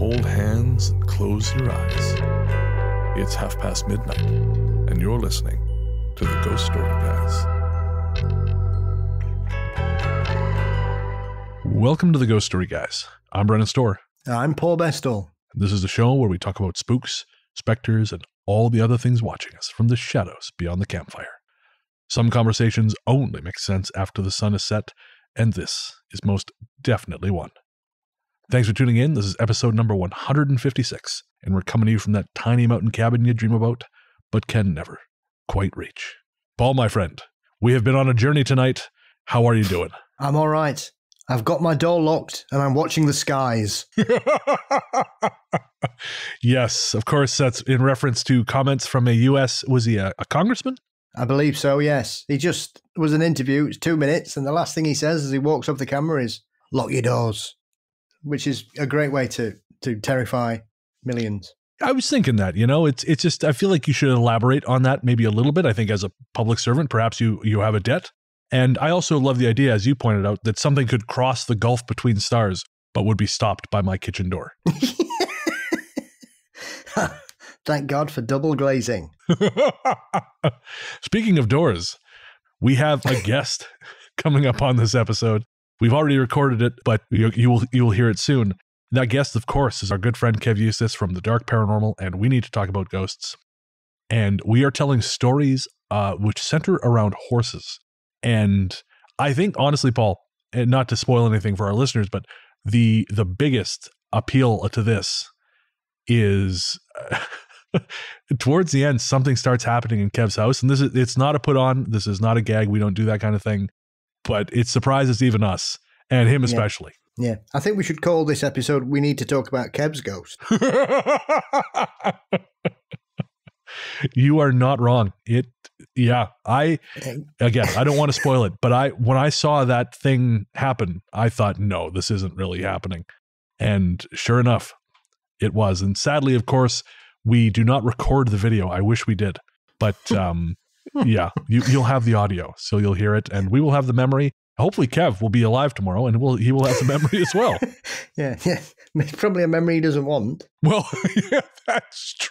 hold hands and close your eyes. It's midnight, and you're listening to the Ghost Story Guys. Welcome to the Ghost Story Guys. I'm Brennan Storr. I'm Paul Bestall. This is the show where we talk about spooks, specters, and all the other things watching us from the shadows beyond the campfire. Some conversations only make sense after the sun is set, and this is most definitely one. Thanks for tuning in. This is episode number 156, and we're coming to you from that tiny mountain cabin you dream about, but can never quite reach. Paul, my friend, we have been on a journey tonight. How are you doing? I'm all right. I've got my door locked, and I'm watching the skies. Yes, of course, that's in reference to comments from a U.S., was he a congressman? I believe so, yes. He just was an interview. It's 2 minutes, and the last thing he says as he walks up the camera is, "Lock your doors," which is a great way to terrify millions. I was thinking that, it's just, I feel like you should elaborate on that maybe a little bit. I think as a public servant, perhaps you have a debt. And I also love the idea, as you pointed out, that something could cross the gulf between stars, but would be stopped by my kitchen door. Thank God for double glazing. Speaking of doors, we have a guest coming up on this episode. We've already recorded it, but you will hear it soon. That guest, of course, is our good friend Kevin Eustace from the Dark Paranormal, and we need to talk about ghosts. And we are telling stories which center around horses. And I think, honestly, Paul, and not to spoil anything for our listeners, but the biggest appeal to this is towards the end, something starts happening in Kev's house. And it's not a put on. This is not a gag. We don't do that kind of thing. But it surprises even us, and him especially. Yeah. I think we should call this episode, "We Need to Talk About Kev's Ghost." You are not wrong. I don't want to spoil it, but when I saw that thing happen, I thought, no, this isn't really happening. And sure enough, it was. And sadly, of course, we do not record the video. I wish we did. But yeah, you'll have the audio, so you'll hear it, and we will have the memory. Hopefully Kev will be alive tomorrow, and he will have the memory as well. Yeah. It's probably a memory he doesn't want. Well, yeah, that's true.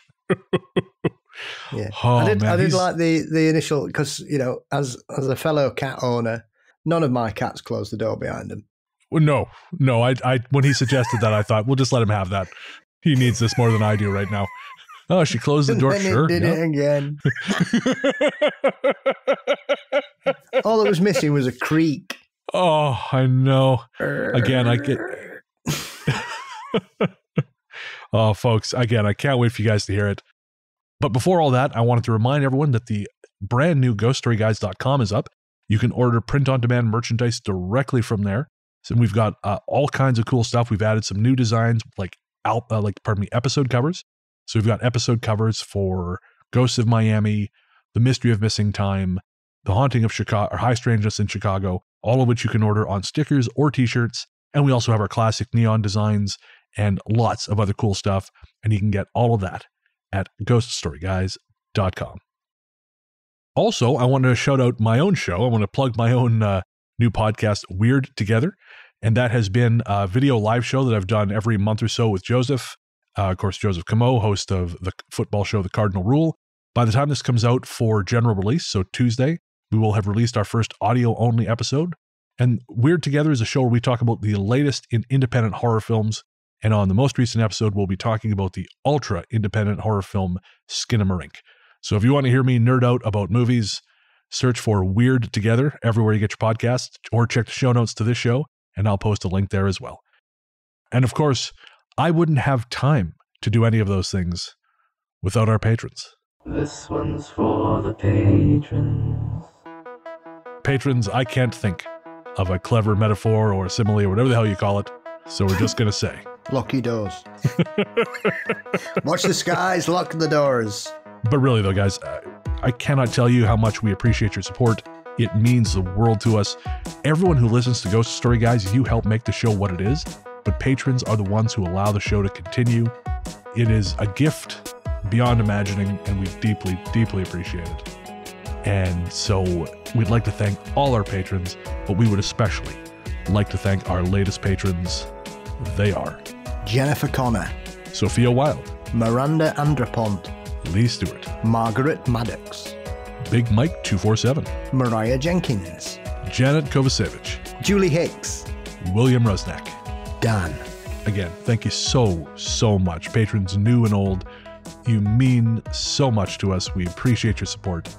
Yeah, oh, I did like the initial, because as a fellow cat owner, none of my cats close the door behind them. Well, no. I when he suggested that, I thought, we'll just let him have that. He needs this more than I do right now. Oh, she closed the door. Sure, did it again. All that was missing was a creak. Oh, I know. Again, I get. Oh, folks, again, I can't wait for you guys to hear it. But before all that, I wanted to remind everyone that the brand new ghoststoryguys.com is up. You can order print-on-demand merchandise directly from there. So we've got all kinds of cool stuff. We've added some new designs like episode covers. So we've got episode covers for Ghosts of Miami, The Mystery of Missing Time, The Haunting of Chicago, or High Strangeness in Chicago, all of which you can order on stickers or t-shirts. And we also have our classic neon designs and lots of other cool stuff. And you can get all of that at ghoststoryguys.com. Also, I want to shout out my own show. I want to plug my own new podcast, Weird Together. And that has been a video live show that I've done every month or so with Joseph. Of course, Joseph Camo, host of the football show, The Cardinal Rule. By the time this comes out for general release, so Tuesday, we will have released our first audio-only episode. And Weird Together is a show where we talk about the latest in independent horror films. And on the most recent episode, we'll be talking about the ultra-independent horror film Skinamarink. So if you want to hear me nerd out about movies, search for Weird Together everywhere you get your podcasts, or check the show notes to this show, and I'll post a link there as well. And of course, I wouldn't have time to do any of those things without our patrons. This one's for the patrons. Patrons, I can't think of a clever metaphor or simile or whatever the hell you call it, so we're just going to say... Lock your doors. Watch the skies, lock the doors. But really though, guys, I cannot tell you how much we appreciate your support. It means the world to us. Everyone who listens to Ghost Story Guys, you help make the show what it is, but patrons are the ones who allow the show to continue. It is a gift beyond imagining, and we deeply, deeply appreciate it. And so we'd like to thank all our patrons, but we would especially like to thank our latest patrons. They are Jennifer Connor, Sophia Wilde, Miranda Andrapont, Lee Stewart, Margaret Maddox, Big Mike 247, Mariah Jenkins, Janet Kovacevic, Julie Hicks, William Rusnak. Dan. Again, thank you so much. Patrons new and old, you mean so much to us. We appreciate your support.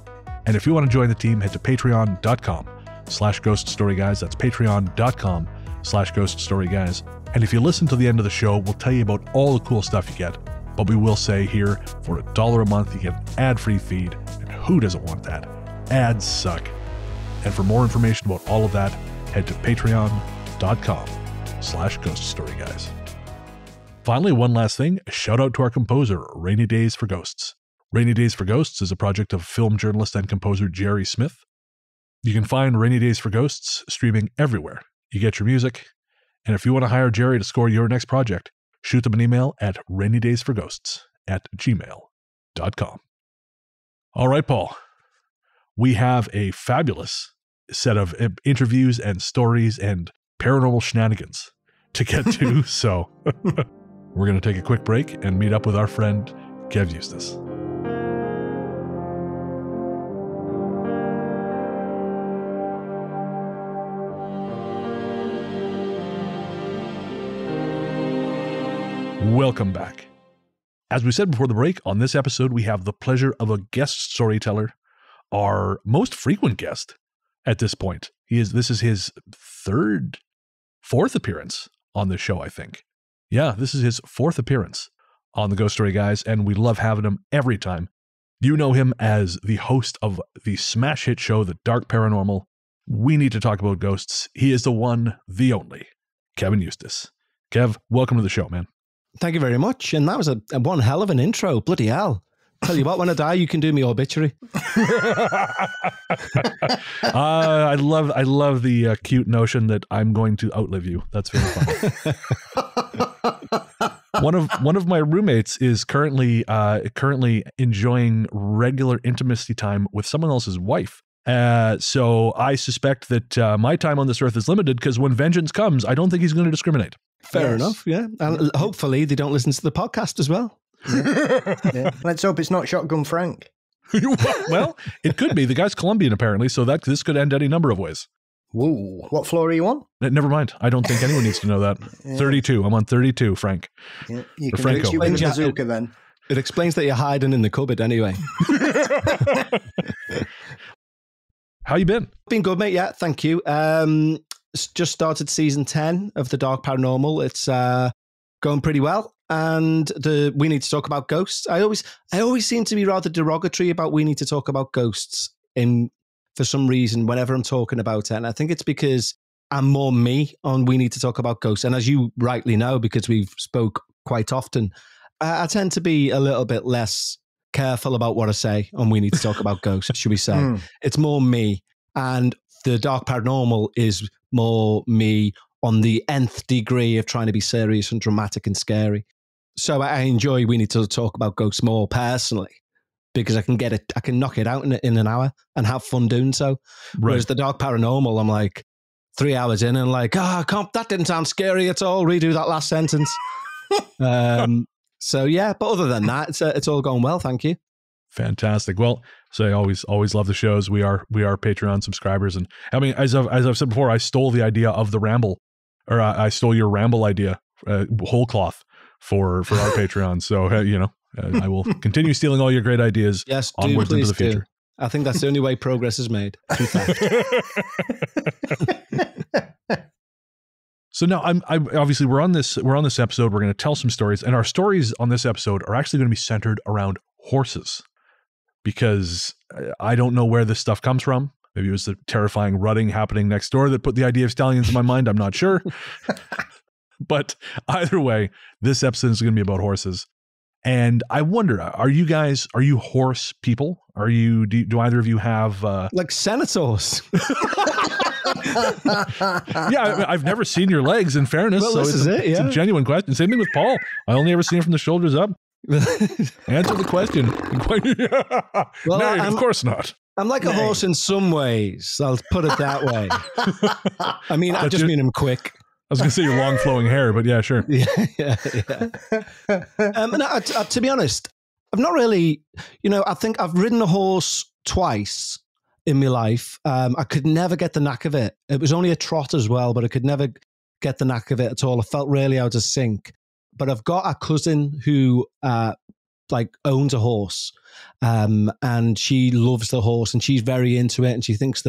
And if you want to join the team, head to patreon.com/ghoststoryguys. That's patreon.com/ghoststoryguys. And if you listen to the end of the show, we'll tell you about all the cool stuff you get. But we will say here, for $1 a month, you get an ad-free feed. And who doesn't want that? Ads suck. And for more information about all of that, head to patreon.com/ghoststoryguys. Finally, one last thing, a shout out to our composer, Rainy Days for Ghosts. Rainy Days for Ghosts is a project of film journalist and composer Jerry Smith. You can find Rainy Days for Ghosts streaming everywhere you get your music. And if you want to hire Jerry to score your next project, shoot them an email at rainydaysforghosts@gmail.com. All right, Paul. We have a fabulous set of interviews and stories and paranormal shenanigans to get to, so we're going to take a quick break and meet up with our friend, Kev Eustace. Welcome back. As we said before the break, on this episode, we have the pleasure of a guest storyteller, our most frequent guest at this point. This is his fourth appearance on this show, I think. Yeah, this is his fourth appearance on the Ghost Story Guys, and we love having him every time. You know him as the host of the smash hit show, The Dark Paranormal. We need to talk about ghosts. He is the one, the only, Kevin Eustace. Kev, welcome to the show, man. Thank you very much. And that was a one hell of an intro. Bloody hell. Tell you what, when I die, you can do me obituary. I love the cute notion that I'm going to outlive you. That's very fun. One of my roommates is currently enjoying regular intimacy time with someone else's wife. So I suspect that my time on this earth is limited because when vengeance comes, I don't think he's going to discriminate. Fair enough, yeah. And hopefully they don't listen to the podcast as well. Yeah. Let's hope it's not Shotgun Frank. Well, it could be. The guy's Colombian, apparently, so this could end any number of ways. Whoa. What floor are you on? Never mind. I don't think anyone needs to know that. Yeah. 32. I'm on 32, Frank. Yeah. You can reach you with a bazooka then. It explains that you're hiding in the cupboard anyway. How you been? Been good, mate. Yeah, thank you. Just started season 10 of the Dark Paranormal. It's going pretty well. And we need to talk about ghosts. I always seem to be rather derogatory about we need to talk about ghosts for some reason whenever I'm talking about it. And I think it's because I'm more me on we need to talk about ghosts. And as you rightly know, because we've spoke quite often, I tend to be a little bit less careful about what I say on we need to talk about ghosts, should we say. It's more me. And the Dark Paranormal is more me on the nth degree of trying to be serious and dramatic and scary. So I enjoy we need to talk about ghosts more personally because I can knock it out in an hour and have fun doing so. Right. Whereas the Dark Paranormal, I'm like 3 hours in and like, that didn't sound scary at all. Redo that last sentence. So yeah, but other than that, it's all going well. Thank you. Fantastic. Well, so I always love the shows. We are Patreon subscribers, and I mean, as I've said before, I stole the idea of the ramble, or I stole your ramble idea, whole cloth for our Patreon. So I will continue stealing all your great ideas. Yes, onwards into the future. I think that's the only way progress is made. So now I obviously we're on this episode. We're going to tell some stories, and our stories on this episode are actually going to be centered around horses. Because I don't know where this stuff comes from. Maybe it was the terrifying rutting happening next door that put the idea of stallions in my mind. I'm not sure. But either way, this episode is going to be about horses. And I wonder, are you horse people? Do either of you have... like senators? Yeah, I've never seen your legs, in fairness. Well, so it's a genuine question. Same thing with Paul. I only ever seen him from the shoulders up. Answer the question. Well, no, of course not. I'm like a horse in some ways. I'll put it that way. I mean, I just mean I'm quick. was going to say your long flowing hair, but yeah, sure. Yeah. To be honest, I've not really, I think I've ridden a horse twice in my life. I could never get the knack of it. It was only a trot as well, but I could never get the knack of it at all. I felt really out of sync. But I've got a cousin who owns a horse, and she loves the horse, and she's very into it, and she thinks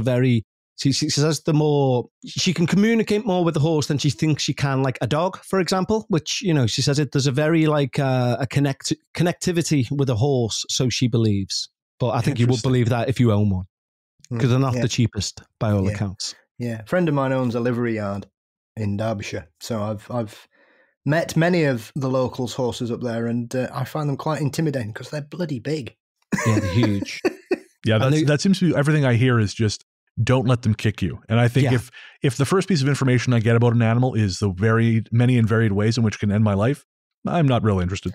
she says the more she can communicate more with the horse than she thinks she can, like a dog, for example, which, she says there's a very connectivity with a horse, so she believes. But I think you would believe that if you own one, because they're not the cheapest by all accounts. Yeah, a friend of mine owns a livery yard in Derbyshire, so I've met many of the locals' horses up there, and I find them quite intimidating because they're bloody big. Yeah, they're huge. Yeah, that seems to be everything I hear is just don't let them kick you. And I think if the first piece of information I get about an animal is the very many and varied ways in which it can end my life, I'm not really interested.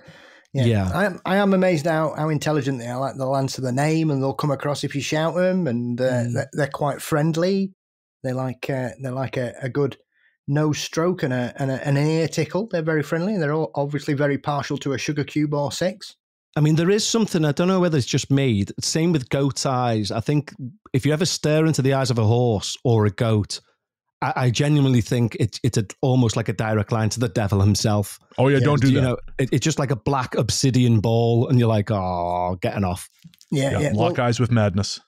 Yeah. I am amazed how intelligent they are. Like they'll answer the name and they'll come across if you shout them, and they're quite friendly. They like a good nose stroke and an ear tickle. They're very friendly, and they're all obviously very partial to a sugar cube or 6. I mean, there is something, I don't know whether it's just me, same with goat's eyes. I think if you ever stare into the eyes of a horse or a goat, I genuinely think it's almost like a direct line to the devil himself. Oh yeah, don't do that. It's just like a black obsidian ball, and you're like, oh, getting off. Yeah. Lock eyes with madness.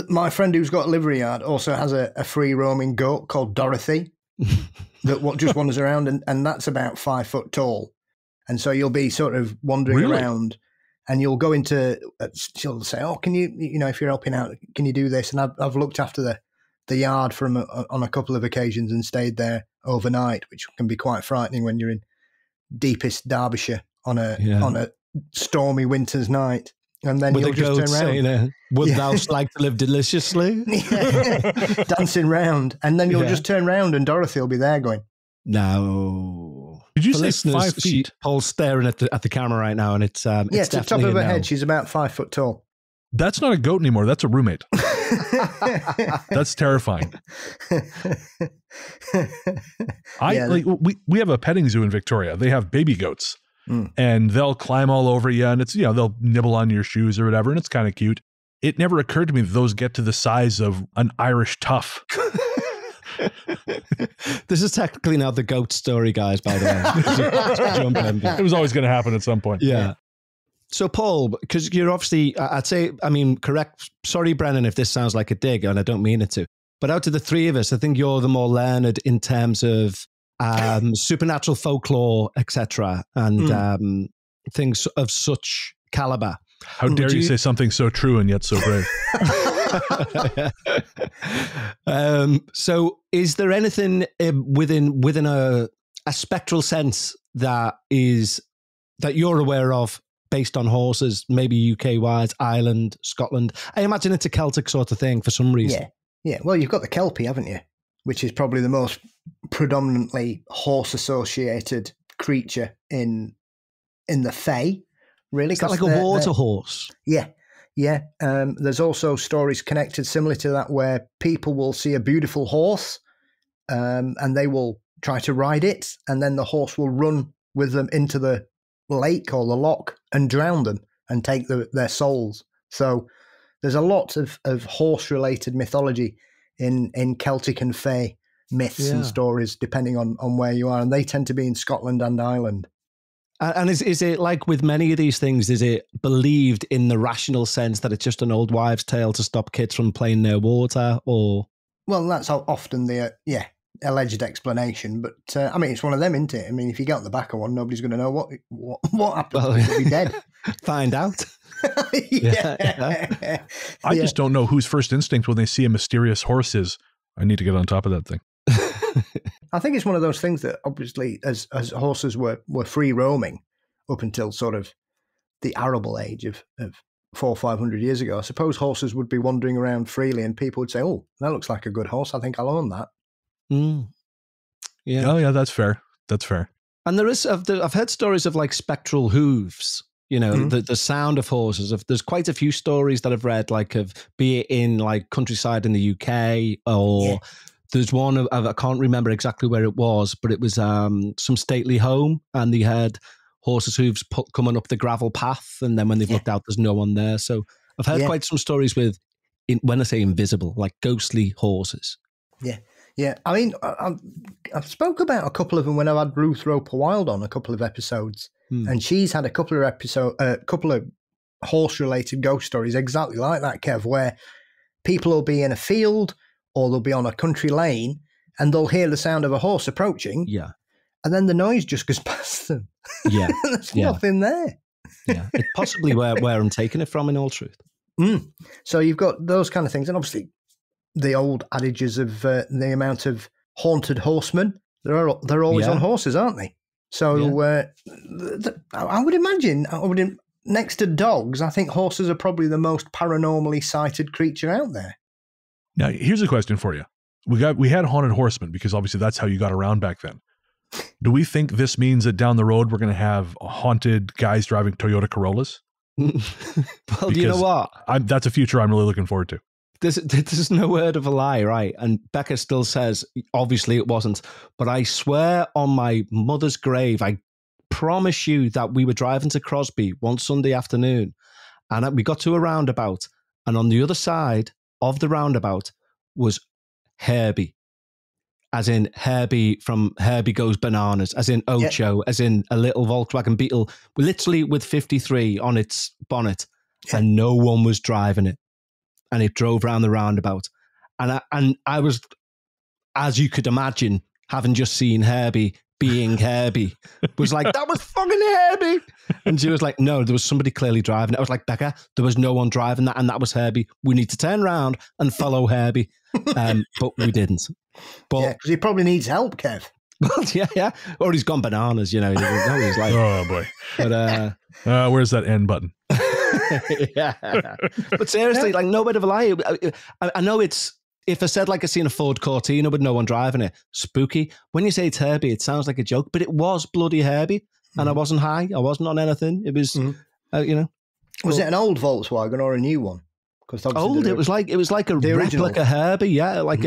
My friend who's got a livery yard also has a free roaming goat called Dorothy that just wanders around, and that's about 5 foot tall. And so you'll be sort of wandering around, and you'll go into, she'll say, oh, can you, if you're helping out, can you do this? And I've looked after the yard on a couple of occasions and stayed there overnight, which can be quite frightening when you're in deepest Derbyshire on a stormy winter's night. And then you'll just turn around. Saying, would thou like to live deliciously? Dancing round. And then you'll just turn around and Dorothy will be there going, no. Did you say 5 feet? Paul's staring at the camera right now, and it's to the top of her head. She's about 5 foot tall. That's not a goat anymore. That's a roommate. That's terrifying. We have a petting zoo in Victoria. They have baby goats, and they'll climb all over you, and it's they'll nibble on your shoes or whatever, and it's kind of cute. It never occurred to me that those get to the size of an Irish tough. This is technically now the goat story, guys, by the way. It was always going to happen at some point. Yeah. So, Paul, because you're obviously, correct. Sorry, Brennan, if this sounds like a dig, and I don't mean it to. But out of the three of us, I think you're the more learned in terms of supernatural folklore, etc., and things of such caliber. How dare you say something so true and yet so brave? So is there anything within a spectral sense that you're aware of based on horses, maybe UK-wide, Ireland, Scotland? I imagine it's a Celtic sort of thing for some reason. Yeah. Well, you've got the Kelpie, haven't you? Which is probably the most predominantly horse-associated creature in the Fae. Really, is that like a water horse? Yeah. There's also stories connected similar to that where people will see a beautiful horse, and they will try to ride it, and then the horse will run with them into the lake or the loch and drown them and take their souls. So there's a lot of horse-related mythology in Celtic and Fae myths and stories, depending on where you are, and they tend to be in Scotland and Ireland. And is it like with many of these things, is it believed in the rational sense that it's just an old wives' tale to stop kids from playing near water, or? Well, that's often the alleged explanation, but it's one of them, isn't it? I mean, if you get on the back of one, nobody's going to know what happened. Well, they'll be dead. Find out. I just don't know whose first instinct when they see a mysterious horse is, I need to get on top of that thing. I think it's one of those things that obviously as horses were free roaming up until sort of the arable age of 400 or 500 years ago, I suppose horses would be wandering around freely and people would say, oh, that looks like a good horse. I think I'll own that. Yeah. Oh yeah, that's fair. And I've heard stories of like spectral hooves, the sound of horses. There's quite a few stories that I've read, like be it in like countryside in the UK or There's one, I can't remember exactly where it was, but it was some stately home, and they had horses' hooves coming up the gravel path, and then when they've looked out, there's no one there. So I've heard quite some stories with, when I say invisible, like ghostly horses. Yeah. Yeah. I mean, I've spoke about a couple of them when I've had Ruth Roper Wild on a couple of episodes, and she's had a couple of horse-related ghost stories exactly like that, Kev, where people will be in a field or they'll be on a country lane and they'll hear the sound of a horse approaching. Yeah. And then the noise just goes past them. Yeah. There's nothing there. Yeah. It's possibly where I'm taking it from, in all truth. So you've got those kind of things. And obviously the old adages of the amount of haunted horsemen. They're always on horses, aren't they? So I would imagine, next to dogs, I think horses are probably the most paranormally sighted creature out there. Now, here's a question for you. We had haunted horsemen because obviously that's how you got around back then. Do we think this means that down the road we're going to have haunted guys driving Toyota Corollas? Well, because you know what? That's a future I'm really looking forward to. There's no word of a lie, right? And Becca still says, obviously it wasn't. But I swear on my mother's grave, I promise you that we were driving to Crosby one Sunday afternoon, and we got to a roundabout, and on the other side of the roundabout was Herbie, as in Herbie from Herbie Goes Bananas, as in Ocho, as in a little Volkswagen Beetle, literally with 53 on its bonnet, and no one was driving it, and it drove around the roundabout, and I was, as you could imagine, having just seen Herbie being Herbie, was like, that was fucking Herbie. And she was like, no, there was somebody clearly driving it. I was like, Becca, there was no one driving that, and that was Herbie. We need to turn around and follow Herbie. But we didn't. But because he probably needs help, Kev. Well, yeah. Or he's gone bananas, you know. He's like, oh, boy. But where's that end button? Yeah. But seriously, like, no bit of a lie. I know it's, if I said like I seen a Ford Cortina with no one driving it, spooky. When you say it's Herbie, it sounds like a joke, but it was bloody Herbie, and I wasn't high. I wasn't on anything. It was, you know. Was it an old Volkswagen or a new one? Because old. It was like a replica Herbie, yeah, like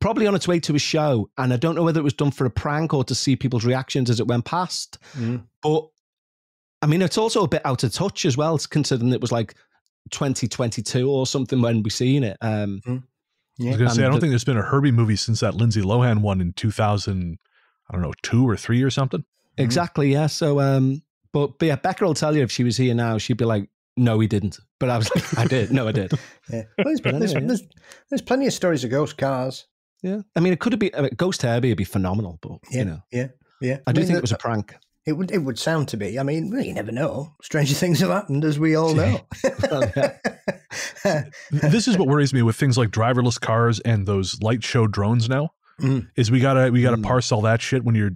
probably on its way to a show, and I don't know whether it was done for a prank or to see people's reactions as it went past. But I mean, it's also a bit out of touch as well, considering it was like 2022 or something when we seen it. I was going to say, I don't think there's been a Herbie movie since that Lindsay Lohan one in 2000, I don't know, 2 or 3 or something. Exactly, yeah. So, but yeah, Becca will tell you if she was here now, she'd be like, no, he didn't. But I was like, I did. No, I did. Yeah. Well, there's plenty of stories of ghost cars. Yeah. I mean, it could have been, Ghost Herbie would be phenomenal, but, you know. Yeah. I do think it was a prank. It would sound to be. I mean, you never know. Stranger things have happened, as we all know. This is what worries me with things like driverless cars and those light show drones now, is we gotta parse all that shit when you're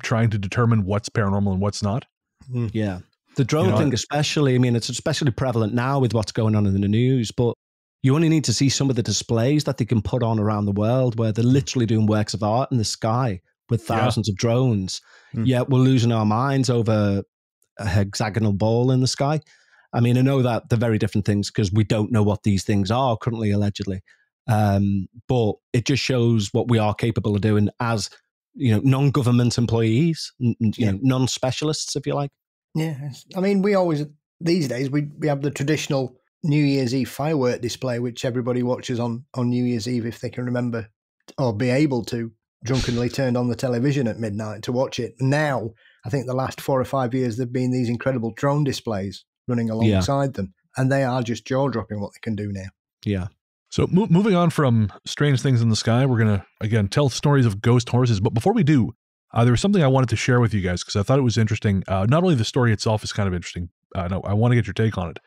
trying to determine what's paranormal and what's not. Yeah. The drone thing especially, I mean, it's especially prevalent now with what's going on in the news, but you only need to see some of the displays that they can put on around the world where they're literally doing works of art in the sky with thousands of drones. Yet we're losing our minds over a hexagonal ball in the sky. I mean, I know that they're very different things because we don't know what these things are currently, allegedly. But it just shows what we are capable of doing as, you know, non-government employees, you know, non-specialists, if you like. Yeah. I mean, we always, these days, we have the traditional New Year's Eve firework display, which everybody watches on New Year's Eve if they can remember or be able to drunkenly turned on the television at midnight to watch it. Now, I think the last 4 or 5 years, there've been these incredible drone displays running alongside them, and they are just jaw-dropping what they can do now. Yeah. So moving on from strange things in the sky, we're going to, again, tell stories of ghost horses. But before we do, there was something I wanted to share with you guys because I thought it was interesting. Not only the story itself is kind of interesting. No, I want to get your take on it.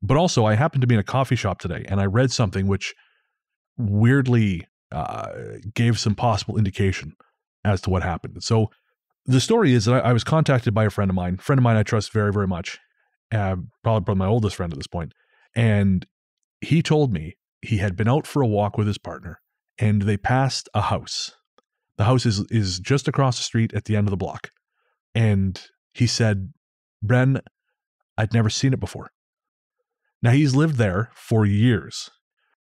But also, I happened to be in a coffee shop today, and I read something which weirdly gave some possible indication as to what happened. So the story is that I was contacted by a friend of mine I trust very, very much, probably my oldest friend at this point. And he told me he had been out for a walk with his partner, and they passed a house. The house is just across the street at the end of the block. And he said, Bren, I'd never seen it before. Now, he's lived there for years.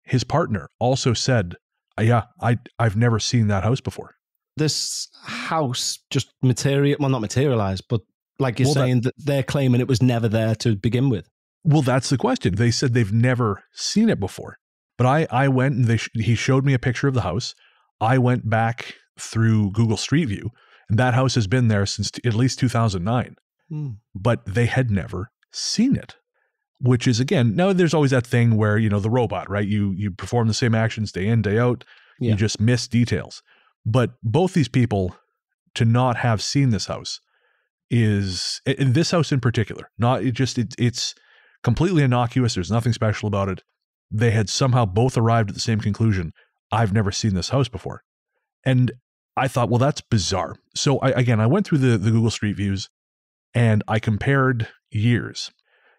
His partner also said, Yeah, I've never seen that house before. This house just not materialized, but like you're Well, saying, that they're claiming it was never there to begin with. Well, that's the question. They said they've never seen it before. But I went and he showed me a picture of the house. I went back through Google Street View, and that house has been there since at least 2009. But they had never seen it, which is, again, now there's always that thing where, the robot, right? You perform the same actions day in, day out. Yeah. You just miss details. But both these people, to not have seen this house is, in this house in particular, it's completely innocuous. There's nothing special about it. They had somehow both arrived at the same conclusion. I've never seen this house before. And I thought, well, that's bizarre. So I went through the Google Street Views and I compared years.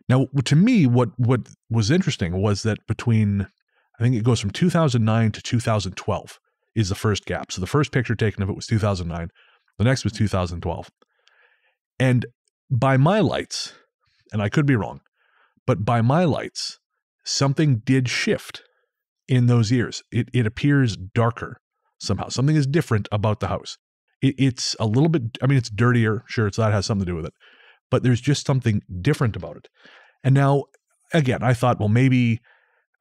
Now, to me, what was interesting was that between, I think it goes from 2009 to 2012 is the first gap. So the first picture taken of it was 2009. The next was 2012. And by my lights, and I could be wrong, but by my lights, something did shift in those years. It appears darker somehow. Something is different about the house. It's a little bit, it's dirtier. Sure, that has something to do with it. But there's just something different about it. And now, again, I thought, well, maybe,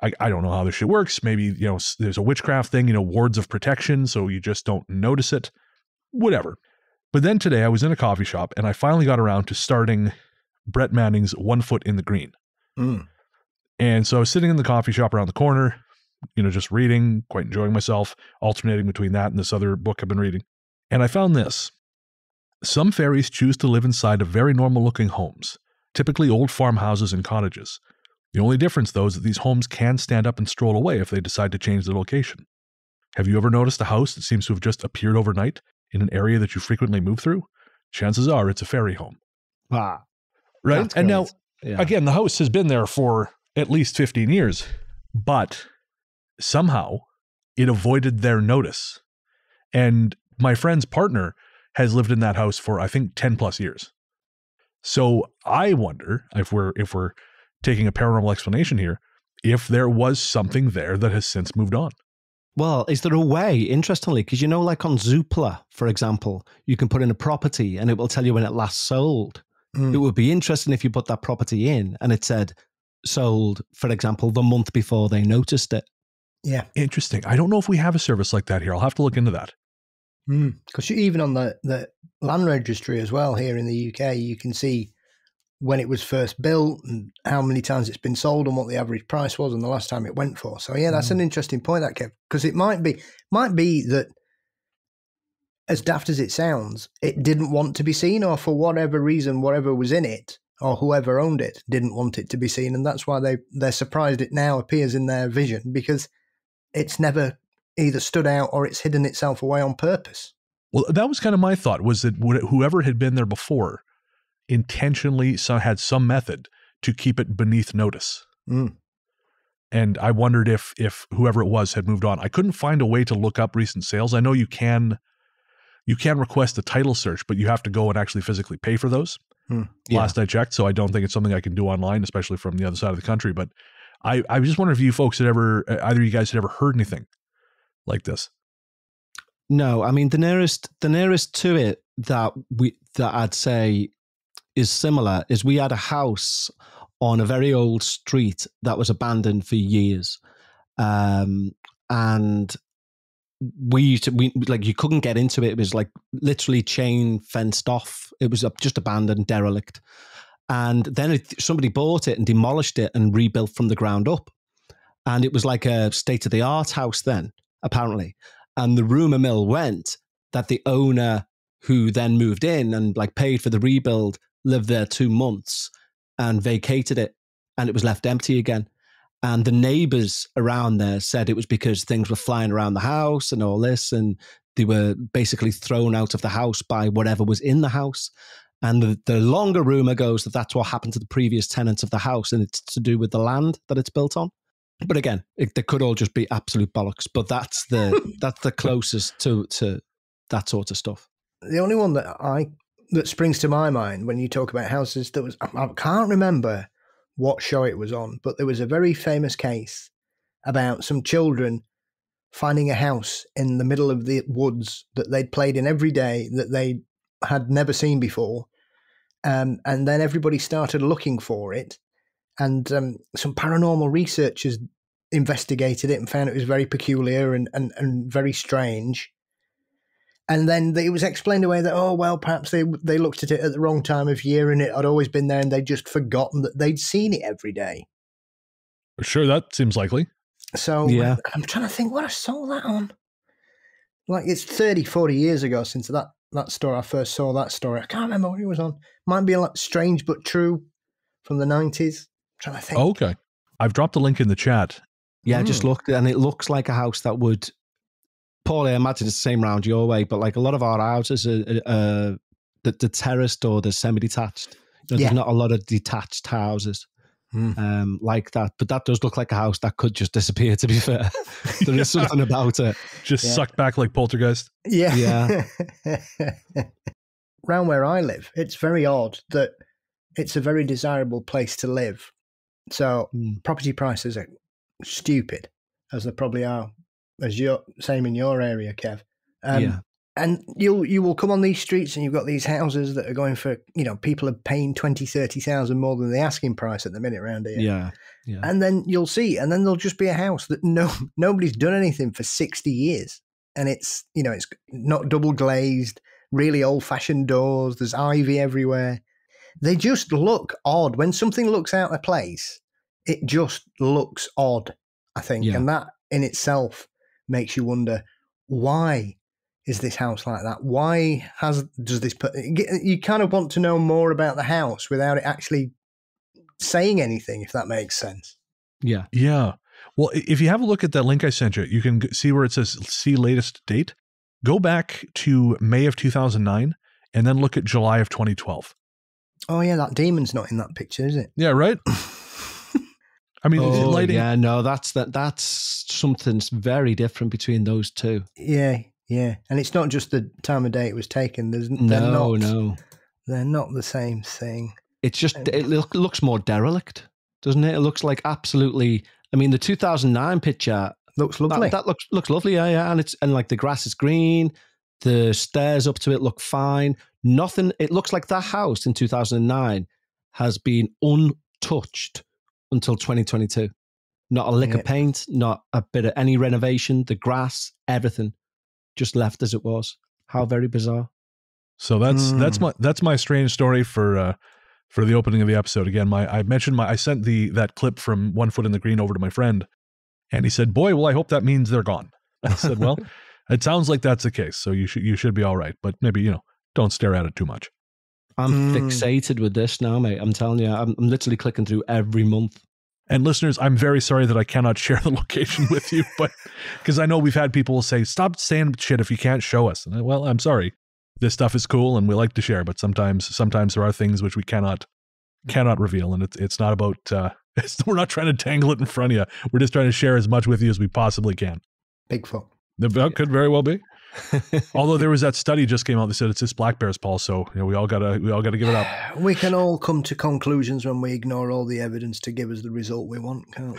I don't know how this shit works. Maybe, there's a witchcraft thing, wards of protection, so you just don't notice it. Whatever. But then today I was in a coffee shop and I finally got around to starting Brett Manning's 1 Foot in the Green. And so I was sitting in the coffee shop around the corner, just reading, quite enjoying myself, alternating between that and this other book I've been reading. And I found this. Some fairies choose to live inside of very normal-looking homes, typically old farmhouses and cottages. The only difference, though, is that these homes can stand up and stroll away if they decide to change their location. Have you ever noticed a house that seems to have just appeared overnight in an area that you frequently move through? Chances are it's a fairy home. Wow. Right? That's and great. Now, again, the house has been there for at least 15 years, but somehow it avoided their notice. And my friend's partner has lived in that house for, I think, 10 plus years. So I wonder if we're taking a paranormal explanation here, if there was something there that has since moved on. Well, is there a way, interestingly, because like on Zoopla, for example, you can put in a property and it will tell you when it last sold. It would be interesting if you put that property in and it said sold, for example, the month before they noticed it. Yeah. Interesting. I don't know if we have a service like that here. I'll have to look into that. Because even on the land registry as well here in the UK, you can see when it was first built and how many times it's been sold and what the average price was and the last time it went for. So yeah, that's an interesting point, that, Kev, because it might be that, as daft as it sounds, it didn't want to be seen, or for whatever reason, whatever was in it or whoever owned it didn't want it to be seen, and that's why they're surprised it now appears in their vision, because it's never either stood out or it's hidden itself away on purpose. Well, that was kind of my thought, was that whoever had been there before intentionally had some method to keep it beneath notice. And I wondered if whoever it was had moved on. I couldn't find a way to look up recent sales. I know you can request a title search, but you have to go and actually physically pay for those. Last I checked, so I don't think it's something I can do online, especially from the other side of the country. But I just wonder if you folks had ever, either of you guys had ever heard anything like this. No, the nearest to it that I'd say is similar is we had a house on a very old street that was abandoned for years, and you couldn't get into it. It was like literally chain fenced off. It was just abandoned, derelict. And then somebody bought it and demolished it and rebuilt from the ground up. And it was like a state-of-the-art house then, apparently. And the rumor mill went that the owner, who then moved in and paid for the rebuild, lived there 2 months and vacated it, and it was left empty again. And the neighbors around there said it was because things were flying around the house and all this, and they were basically thrown out of the house by whatever was in the house. And the longer rumor goes that that's what happened to the previous tenants of the house, and it's to do with the land that it's built on. But again, they could all just be absolute bollocks. But that's the closest to that sort of stuff. The only one that springs to my mind when you talk about houses, I can't remember what show it was on, but there was a very famous case about some children finding a house in the middle of the woods that they'd played in every day that they had never seen before. And then everybody started looking for it. And some paranormal researchers investigated it and found it was very peculiar and very strange. And then it was explained away that, oh, well, perhaps they looked at it at the wrong time of year and it had always been there and they'd just forgotten that they'd seen it every day. Sure, that seems likely. So yeah. I'm trying to think what I saw that on. Like, it's 30, 40 years ago since that story. I first saw that story. I can't remember what it was on. Might be a lot Strange But True from the 90s. I'm trying to think. Oh, okay. I've dropped a link in the chat. Yeah, I just looked, and it looks like a house that would, Paul, I imagine it's the same round your way, but like a lot of our houses are the terraced or the semi-detached. There's not a lot of detached houses. Like that, but that does look like a house that could just disappear, to be fair. There is something about it. Just sucked back like Poltergeist. Yeah. Around where I live, it's very odd that it's a very desirable place to live. So property prices are stupid, as they probably are, as you're same in your area, Kev. And you will come on these streets and you've got these houses that are going for, people are paying 20, 30,000 more than the asking price at the minute around here. Yeah. And then you'll see, and then there'll just be a house that nobody's done anything for 60 years. And it's, it's not double glazed, really old fashioned doors. There's ivy everywhere. They just look odd. When something looks out of place, it just looks odd, I think. Yeah. And that in itself makes you wonder, why is this house like that? Why does this you kind of want to know more about the house without it actually saying anything, if that makes sense. Yeah. Well, if you have a look at that link I sent you, you can see where it says see latest date. Go back to May of 2009 and then look at July of 2012. Oh yeah, that demon's not in that picture, is it? Yeah, right. I mean, lighting. Yeah, no, that's something's very different between those two. Yeah, and it's not just the time of day it was taken. They're not the same thing. It's just it looks more derelict, doesn't it? It looks like absolutely. I mean, the 2009 picture looks lovely. That looks lovely, yeah, and like the grass is green, the stairs up to it look fine. Nothing. It looks like that house in 2009 has been untouched until 2022. Not a lick of paint, not a bit of any renovation. The grass, everything. Just left as it was. How very bizarre. So that's my strange story for the opening of the episode. Again, I sent that clip from One Foot in the Green over to my friend, and he said, "Boy, well, I hope that means they're gone." I said, "Well, it sounds like that's the case. So you should be all right, but maybe don't stare at it too much." I'm fixated with this now, mate. I'm telling you, I'm literally clicking through every month. And listeners, I'm very sorry that I cannot share the location with you, but because I know we've had people say, "Stop saying shit if you can't show us." And well, I'm sorry. This stuff is cool and we like to share, but sometimes there are things which we cannot reveal, and it's not about. We're not trying to tangle it in front of you. We're just trying to share as much with you as we possibly can. Bigfoot. That could very well be. Although there was that study just came out that said it's just black bears, Paul. So we all gotta give it up. We can all come to conclusions when we ignore all the evidence to give us the result we want, can't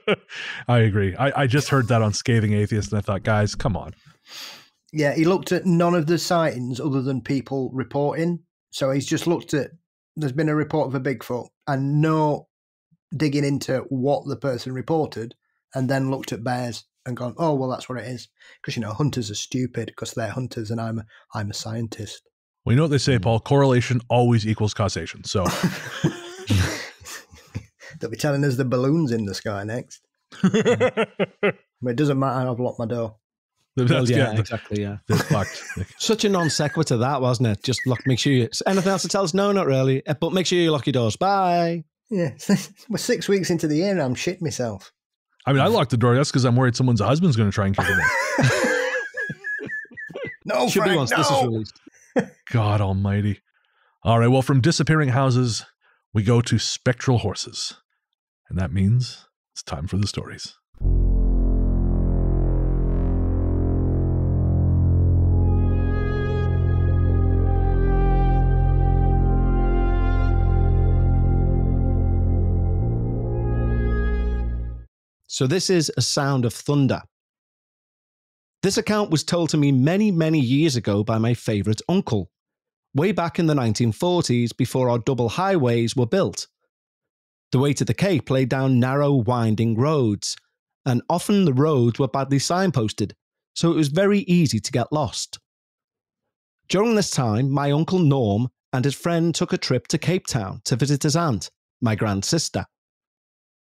we? I agree. I just heard that on Scathing Atheist, and I thought, guys, come on. Yeah, he looked at none of the sightings other than people reporting. So he's just looked at. There's been a report of a Bigfoot, and no digging into what the person reported, and then looked at bears. And gone, oh, well, that's what it is. Because, hunters are stupid because they're hunters and I'm a scientist. Well, you know what they say, Paul? Correlation always equals causation. So they'll be telling us the balloon's in the sky next. But it doesn't matter. I've locked my door. Exactly, yeah. Such a non sequitur that, wasn't it? Just make sure you... Anything else to tell us? No, not really. But make sure you lock your doors. Bye. Yeah. We're 6 weeks into the year and I'm shit myself. I mean, I locked the door. That's because I'm worried someone's husband's going to try and kick it in. No, should Frank, be once this is released. God almighty. All right, well, from disappearing houses, we go to spectral horses. And that means it's time for the stories. So this is a sound of thunder. This account was told to me many, many years ago by my favourite uncle, way back in the 1940s before our double highways were built. The way to the Cape lay down narrow, winding roads, and often the roads were badly signposted, so it was very easy to get lost. During this time, my uncle Norm and his friend took a trip to Cape Town to visit his aunt, my grand sister.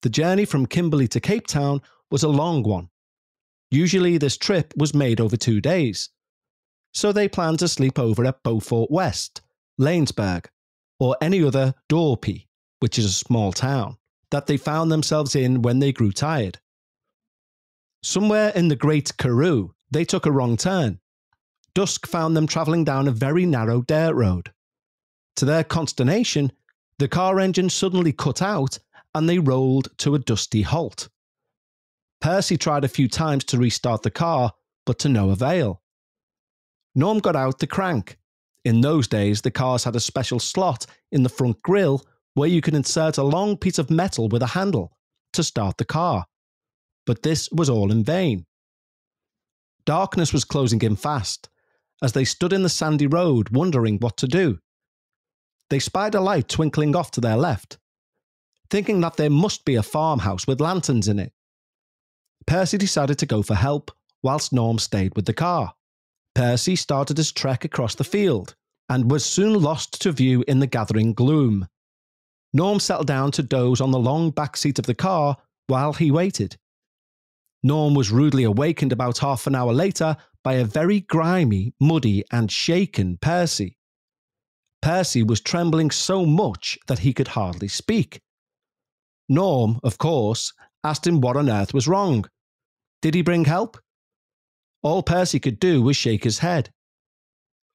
The journey from Kimberley to Cape Town was a long one. Usually this trip was made over 2 days, so they planned to sleep over at Beaufort West, Lanesburg, or any other dorpy, which is a small town, that they found themselves in when they grew tired. Somewhere in the Great Karoo, they took a wrong turn. Dusk found them travelling down a very narrow dirt road. To their consternation, the car engine suddenly cut out and they rolled to a dusty halt. Percy tried a few times to restart the car, but to no avail. Norm got out the crank. In those days, the cars had a special slot in the front grille where you could insert a long piece of metal with a handle to start the car. But this was all in vain. Darkness was closing in fast, as they stood in the sandy road wondering what to do. They spied a light twinkling off to their left, thinking that there must be a farmhouse with lanterns in it. Percy decided to go for help, whilst Norm stayed with the car. Percy started his trek across the field, and was soon lost to view in the gathering gloom. Norm settled down to doze on the long back seat of the car while he waited. Norm was rudely awakened about half an hour later by a very grimy, muddy and shaken Percy. Percy was trembling so much that he could hardly speak. Norm, of course, asked him what on earth was wrong. Did he bring help? All Percy could do was shake his head.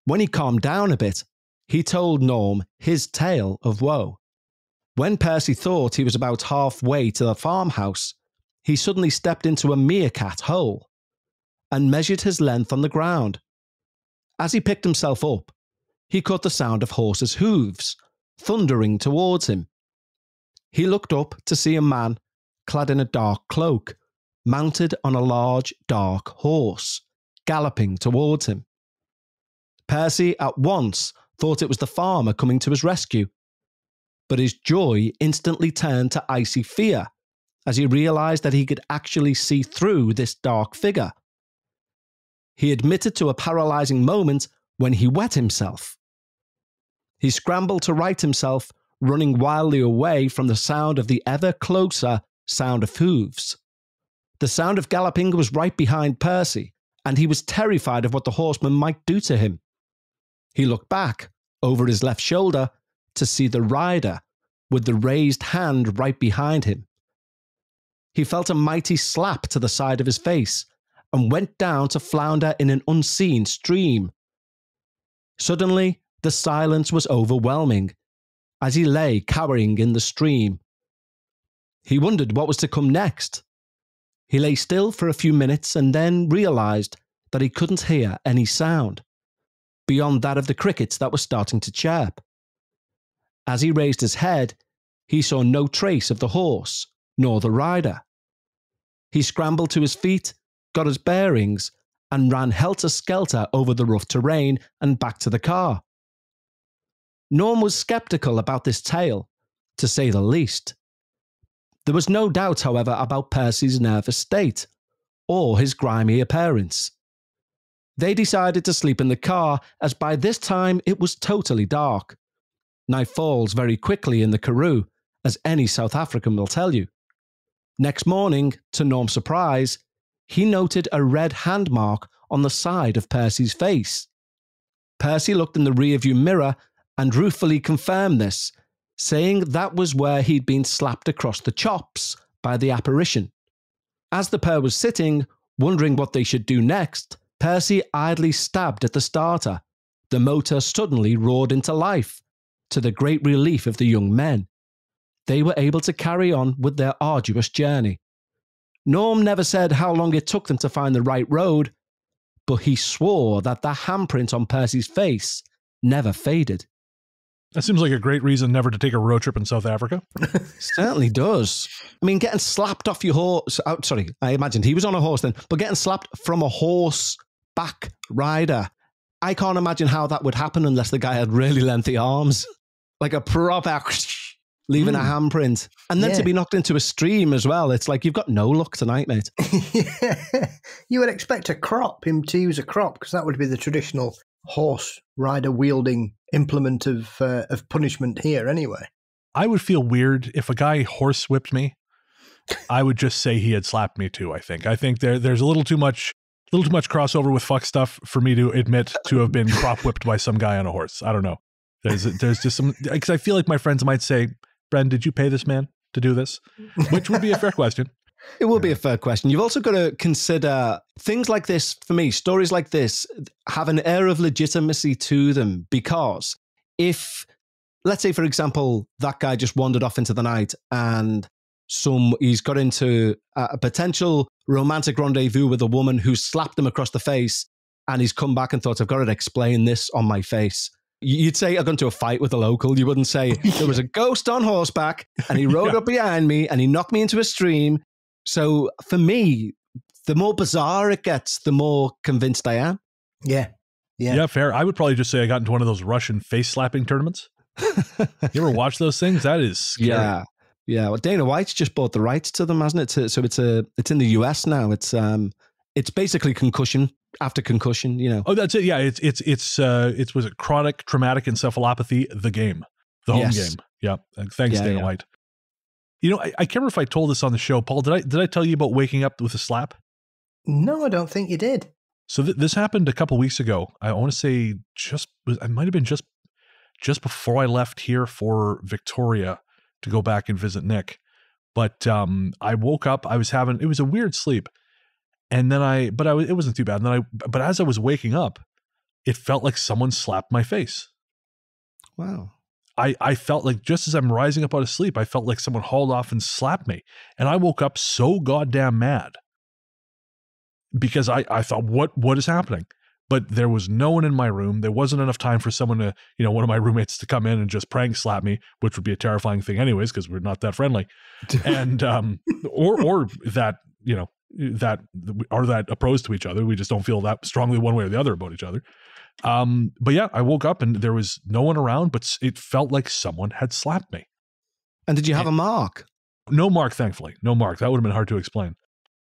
When he calmed down a bit, he told Norm his tale of woe. When Percy thought he was about halfway to the farmhouse, he suddenly stepped into a meerkat hole and measured his length on the ground. As he picked himself up, he caught the sound of horses' hooves thundering towards him. He looked up to see a man clad in a dark cloak, mounted on a large, dark horse, galloping towards him. Percy at once thought it was the farmer coming to his rescue, but his joy instantly turned to icy fear as he realised that he could actually see through this dark figure. He admitted to a paralysing moment when he wet himself. He scrambled to right himself, running wildly away from the sound of the ever closer sound of hooves. The sound of galloping was right behind Percy, and he was terrified of what the horseman might do to him. He looked back, over his left shoulder, to see the rider, with the raised hand right behind him. He felt a mighty slap to the side of his face, and went down to flounder in an unseen stream. Suddenly, the silence was overwhelming, as he lay cowering in the stream. He wondered what was to come next. He lay still for a few minutes and then realised that he couldn't hear any sound, beyond that of the crickets that were starting to chirp. As he raised his head, he saw no trace of the horse, nor the rider. He scrambled to his feet, got his bearings, and ran helter-skelter over the rough terrain and back to the car. Norm was sceptical about this tale, to say the least. There was no doubt, however, about Percy's nervous state, or his grimy appearance. They decided to sleep in the car, as by this time it was totally dark. Night falls very quickly in the Karoo, as any South African will tell you. Next morning, to Norm's surprise, he noted a red hand mark on the side of Percy's face. Percy looked in the rearview mirror and ruefully confirmed this, saying that was where he'd been slapped across the chops by the apparition. As the pair was sitting, wondering what they should do next, Percy idly stabbed at the starter. The motor suddenly roared into life, to the great relief of the young men. They were able to carry on with their arduous journey. Norm never said how long it took them to find the right road, but he swore that the handprint on Percy's face never faded. That seems like a great reason never to take a road trip in South Africa. Certainly does. I mean, getting slapped off your horse. Oh, sorry, I imagined he was on a horse then, but getting slapped from a horseback rider. I can't imagine how that would happen unless the guy had really lengthy arms, like a proper leaving a handprint. And then to be knocked into a stream as well. It's like, you've got no luck tonight, mate. You would expect him to use a crop, because that would be the traditional horse rider wielding implement of punishment here anyway. I would feel weird if a guy horse whipped me. I would just say he had slapped me too, I think. I think there's a little too much crossover with fuck stuff for me to admit to have been crop whipped by some guy on a horse. I don't know. There's just some, because I feel like my friends might say, Bren, did you pay this man to do this? Which would be a fair question. It will be a fair question. You've also got to consider things like this, for me, stories like this have an air of legitimacy to them, because if, let's say, for example, that guy just wandered off into the night and he's got into a potential romantic rendezvous with a woman who slapped him across the face, and he's come back and thought, I've got to explain this on my face. You'd say, I got into a fight with a local. You wouldn't say, there was a ghost on horseback and he rode up behind me and he knocked me into a stream. So for me, the more bizarre it gets, the more convinced I am. Yeah, fair. I would probably just say I got into one of those Russian face slapping tournaments. You ever watch those things? That is scary. Yeah. Well, Dana White's just bought the rights to them, hasn't it? So it's in the US now. It's basically concussion after concussion. You know. Oh, that's it. Yeah, it's was it chronic traumatic encephalopathy? The game, the home game. Yeah. Thanks, Dana White. You know, I can't remember if I told this on the show, Paul. Did I tell you about waking up with a slap? No, I don't think you did. So this happened a couple weeks ago. I want to say it might have been just before I left here for Victoria to go back and visit Nick. But I woke up. It was a weird sleep, and then it wasn't too bad. And then but as I was waking up, it felt like someone slapped my face. Wow. I felt like, just as I'm rising up out of sleep, I felt like someone hauled off and slapped me. And I woke up so goddamn mad because I thought, what is happening? But there was no one in my room. There wasn't enough time for someone to, one of my roommates to come in and just prank slap me, which would be a terrifying thing anyways, because we're not that friendly. And, or that, that are that opposed to each other. We just don't feel that strongly one way or the other about each other. But yeah, I woke up and there was no one around, but it felt like someone had slapped me. And did you have a mark? No mark, thankfully. No mark. That would have been hard to explain.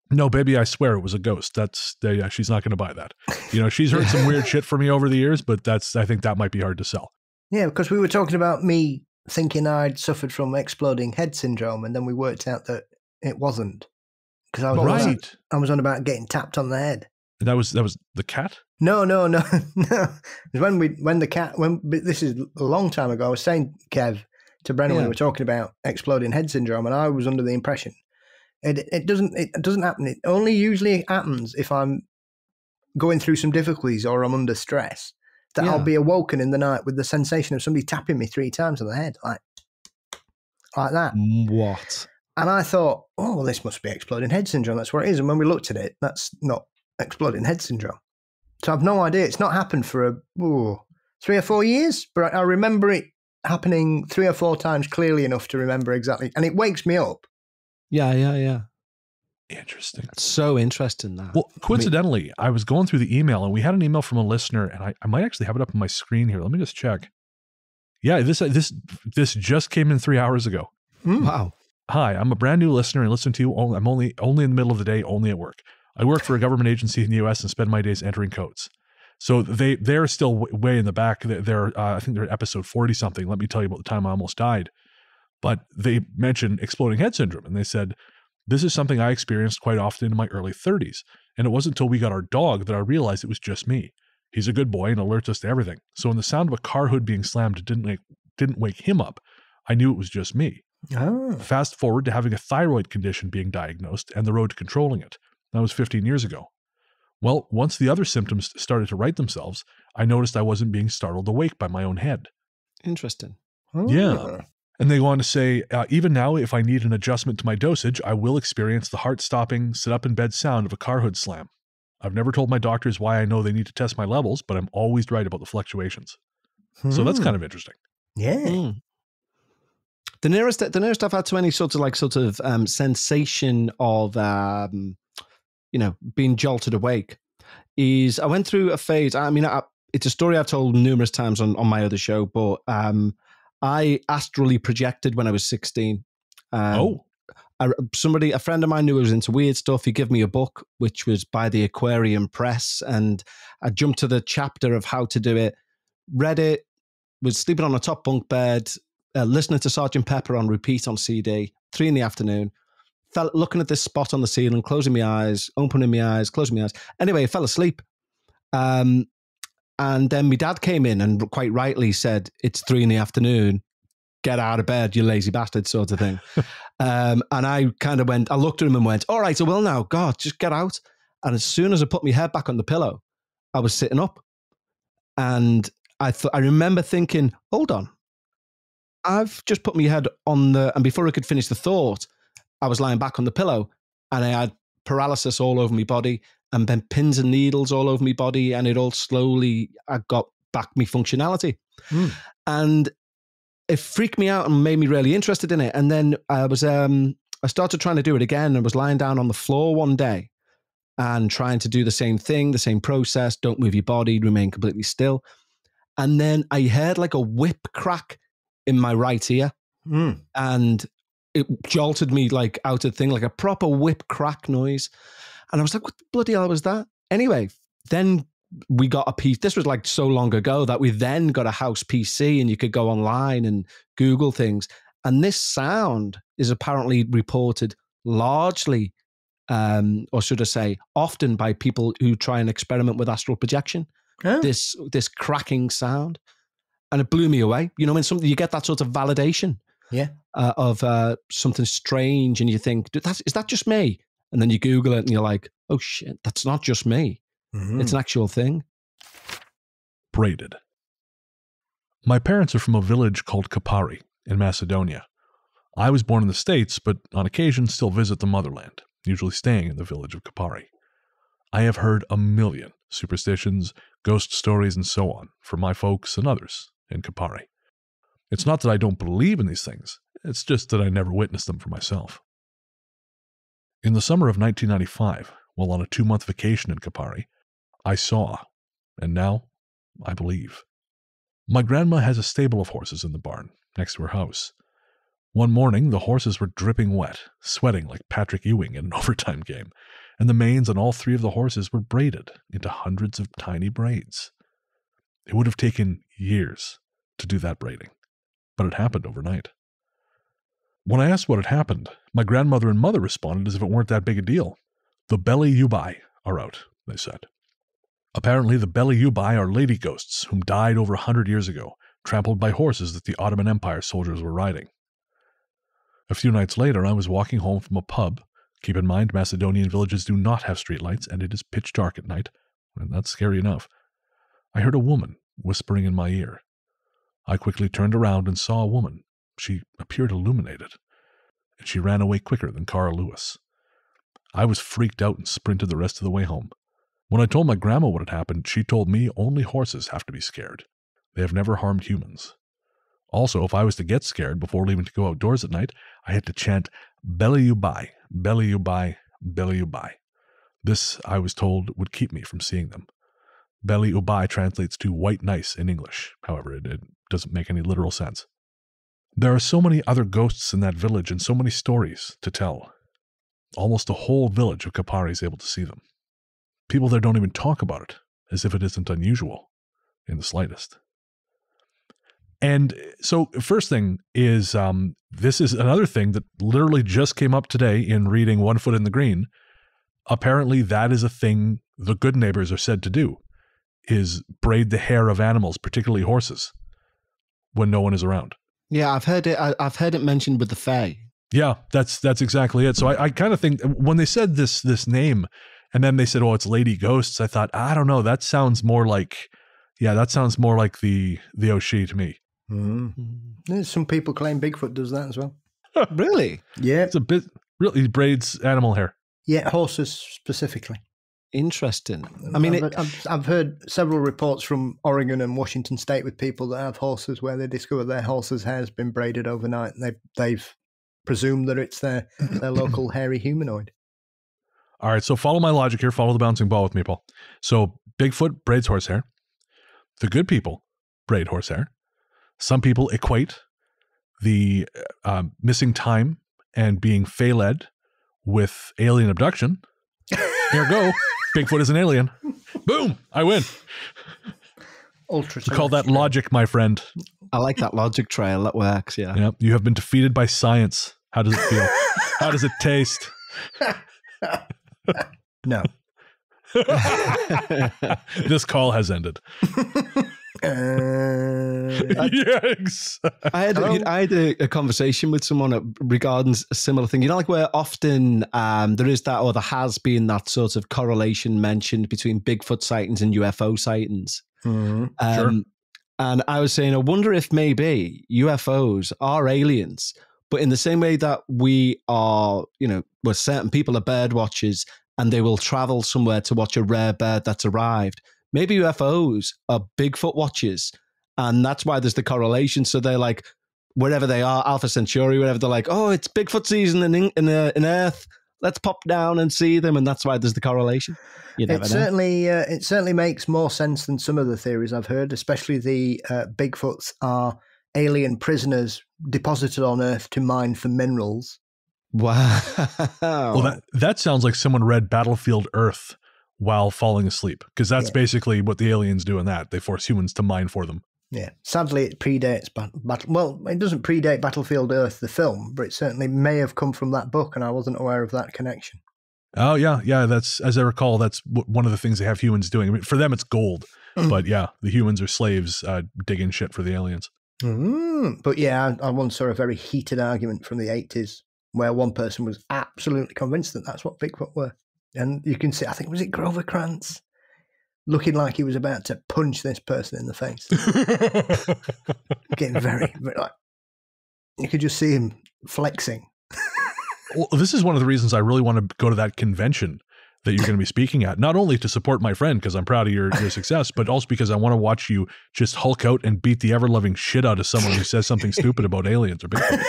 No, baby, I swear it was a ghost. She's not going to buy that. She's heard some weird shit from me over the years, but I think that might be hard to sell. Yeah, because we were talking about me thinking I'd suffered from exploding head syndrome, and then we worked out that it wasn't. Because I was on about getting tapped on the head. And that was the cat? No. This is a long time ago. I was saying, Kev, to Brennan when we were talking about exploding head syndrome, and I was under the impression it doesn't happen. It only usually happens if I'm going through some difficulties or I'm under stress. That I'll be awoken in the night with the sensation of somebody tapping me 3 times on the head, like that. What? And I thought, oh, well, this must be exploding head syndrome. That's what it is. And when we looked at it, that's not exploding head syndrome. So I've no idea. It's not happened for 3 or 4 years, but I remember it happening 3 or 4 times clearly enough to remember exactly. And it wakes me up. Yeah. Interesting. So interesting that. Well, coincidentally, I was going through the email and we had an email from a listener, and I might actually have it up on my screen here. Let me just check. Yeah, this just came in 3 hours ago. Wow. Hi, I'm a brand new listener and listen to you. I'm only in the middle of the day, only at work. I work for a government agency in the U.S. and spend my days entering codes. So they're still way in the back. I think they're at episode 40 something. Let me tell you about the time I almost died. But they mentioned exploding head syndrome, and they said, this is something I experienced quite often in my early 30s. And it wasn't until we got our dog that I realized it was just me. He's a good boy and alerts us to everything. So when the sound of a car hood being slammed didn't wake him up, I knew it was just me. Oh. Fast forward to having a thyroid condition being diagnosed and the road to controlling it. That was 15 years ago. Well, once the other symptoms started to right themselves, I noticed I wasn't being startled awake by my own head. Interesting. Oh. Yeah. And they go on to say, even now, if I need an adjustment to my dosage, I will experience the heart-stopping, sit-up-in-bed sound of a car hood slam. I've never told my doctors why I know they need to test my levels, but I'm always right about the fluctuations. So that's kind of interesting. Yeah. Mm. The nearest I've had to any sort of sensation of being jolted awake is I went through a phase. I mean, it's a story I've told numerous times on my other show, but I astrally projected when I was 16. A friend of mine knew I was into weird stuff. He gave me a book, which was by the Aquarium Press, and I jumped to the chapter of how to do it, read it, was sleeping on a top bunk bed, listening to Sgt. Pepper on repeat on CD, 3 p.m, looking at this spot on the ceiling, closing my eyes, opening my eyes, closing my eyes. Anyway, I fell asleep. And then my dad came in and quite rightly said, "It's 3 p.m. Get out of bed, you lazy bastard," sort of thing. And I kind of I looked at him and went, "All right, I will now. God, just get out." And as soon as I put my head back on the pillow, I was sitting up. And I remember thinking, hold on. I've just put my head on and before I could finish the thought, I was lying back on the pillow and I had paralysis all over my body and then pins and needles all over my body. And it all slowly, I got back my functionality. And it freaked me out and made me really interested in it. And then I started trying to do it again. I was lying down on the floor one day and trying to do the same thing, the same process. Don't move your body, remain completely still. And then I heard like a whip crack in my right ear. And it jolted me like out of the thing, like a proper whip crack noise. And I was like, what the bloody hell was that? Anyway, then we got a piece. This was like so long ago that we then got a house PC and you could go online and Google things. And this sound is apparently reported largely, or should I say, often by people who try and experiment with astral projection. This cracking sound. And it blew me away. You know, when you get that sort of validation of something strange and you think, is that just me? And then you Google it and you're like, oh shit, that's not just me. It's an actual thing. Braided. My parents are from a village called Kapari in Macedonia. I was born in the States, but on occasion still visit the motherland, usually staying in the village of Kapari. I have heard a million superstitions, ghost stories, and so on from my folks and others in Kapari. It's not that I don't believe in these things, it's just that I never witnessed them for myself. In the summer of 1995, while on a 2-month vacation in Kapari, I saw, and now I believe. My grandma has a stable of horses in the barn next to her house. One morning, the horses were dripping wet, sweating like Patrick Ewing in an overtime game, and the manes on all 3 of the horses were braided into hundreds of tiny braids. It would have taken years to do that braiding, but it happened overnight. When I asked what had happened, my grandmother and mother responded as if it weren't that big a deal. The Belly Ubai are out, they said. Apparently, the Belly Ubai are lady ghosts whom died over 100 years ago, trampled by horses that the Ottoman Empire soldiers were riding. A few nights later, I was walking home from a pub. Keep in mind, Macedonian villages do not have streetlights, and it is pitch dark at night, and that's scary enough. I heard a woman whispering in my ear. I quickly turned around and saw a woman. She appeared illuminated, and she ran away quicker than Carl Lewis. I was freaked out and sprinted the rest of the way home. When I told my grandma what had happened, she told me only horses have to be scared. They have never harmed humans. Also, if I was to get scared before leaving to go outdoors at night, I had to chant, Belly Ubai, Belly Ubai, Belly Ubai. This, I was told, would keep me from seeing them. Belly Ubai translates to white nice in English. However, it doesn't make any literal sense. There are so many other ghosts in that village and so many stories to tell. Almost the whole village of Kapari is able to see them. People there don't even talk about it, as if it isn't unusual in the slightest. And so, first thing is, this is another thing that literally just came up today in reading One Foot in the Green. Apparently, that is a thing the good neighbors are said to do, is braid the hair of animals, particularly horses, when no one is around. Yeah, I've heard it mentioned with the Fae. Yeah, that's exactly it. So I kind of think when they said this name, and then they said, "Oh, it's Lady Ghosts," I thought, I don't know, that sounds more like, the Oshie to me. There's some people claim Bigfoot does that as well. Really? Yeah. It's a bit, really braids animal hair. Yeah, horses specifically. Interesting. I mean, I've heard several reports from Oregon and Washington State with people that have horses where they discover their horse's hair has been braided overnight, and they've presumed that it's their local hairy humanoid. All right, so follow my logic here. Follow the bouncing ball with me, Paul. So Bigfoot braids horsehair. The good people braid horsehair. Some people equate the missing time and being Fey-led with alien abduction. Here we go. Bigfoot is an alien. Boom! I win. Ultra. We call that logic, my friend. I like that logic trail. That works, yeah. Yep. You have been defeated by science. How does it feel? How does it taste? No. This call has ended. Yikes. I had a conversation with someone regarding a similar thing. You know, like where often there is that, or there has been that sort of correlation mentioned between Bigfoot sightings and UFO sightings. Mm-hmm. Sure. And I was saying, I wonder if maybe UFOs are aliens, but in the same way that we are, you know, where certain people are bird watchers and they will travel somewhere to watch a rare bird that's arrived. Maybe UFOs are Bigfoot watchers, and that's why there's the correlation. So they're like, wherever they are, Alpha Centauri, wherever, they're like, oh, it's Bigfoot season in Earth. Let's pop down and see them, and that's why there's the correlation. You never know. It certainly makes more sense than some of the theories I've heard, especially the Bigfoots are alien prisoners deposited on Earth to mine for minerals. Wow. Well, that sounds like someone read Battlefield Earth while falling asleep, because that's basically what the aliens do in that. They force humans to mine for them. Yeah. Sadly, it predates well, it doesn't predate Battlefield Earth, the film, but it certainly may have come from that book, and I wasn't aware of that connection. Oh, yeah. Yeah, that's, as I recall, that's one of the things they have humans doing. I mean, for them, it's gold. But yeah, the humans are slaves digging shit for the aliens. But yeah, I once saw a very heated argument from the 80s where one person was absolutely convinced that that's what Bigfoot were. And you can see, I think, was it Grover Krantz? Looking like he was about to punch this person in the face. Getting very, like, you could just see him flexing. Well, this is one of the reasons I really want to go to that convention that you're going to be speaking at. Not only to support my friend, because I'm proud of your success, but also because I want to watch you just hulk out and beat the ever-loving shit out of someone who says something stupid about aliens or Bigfoot.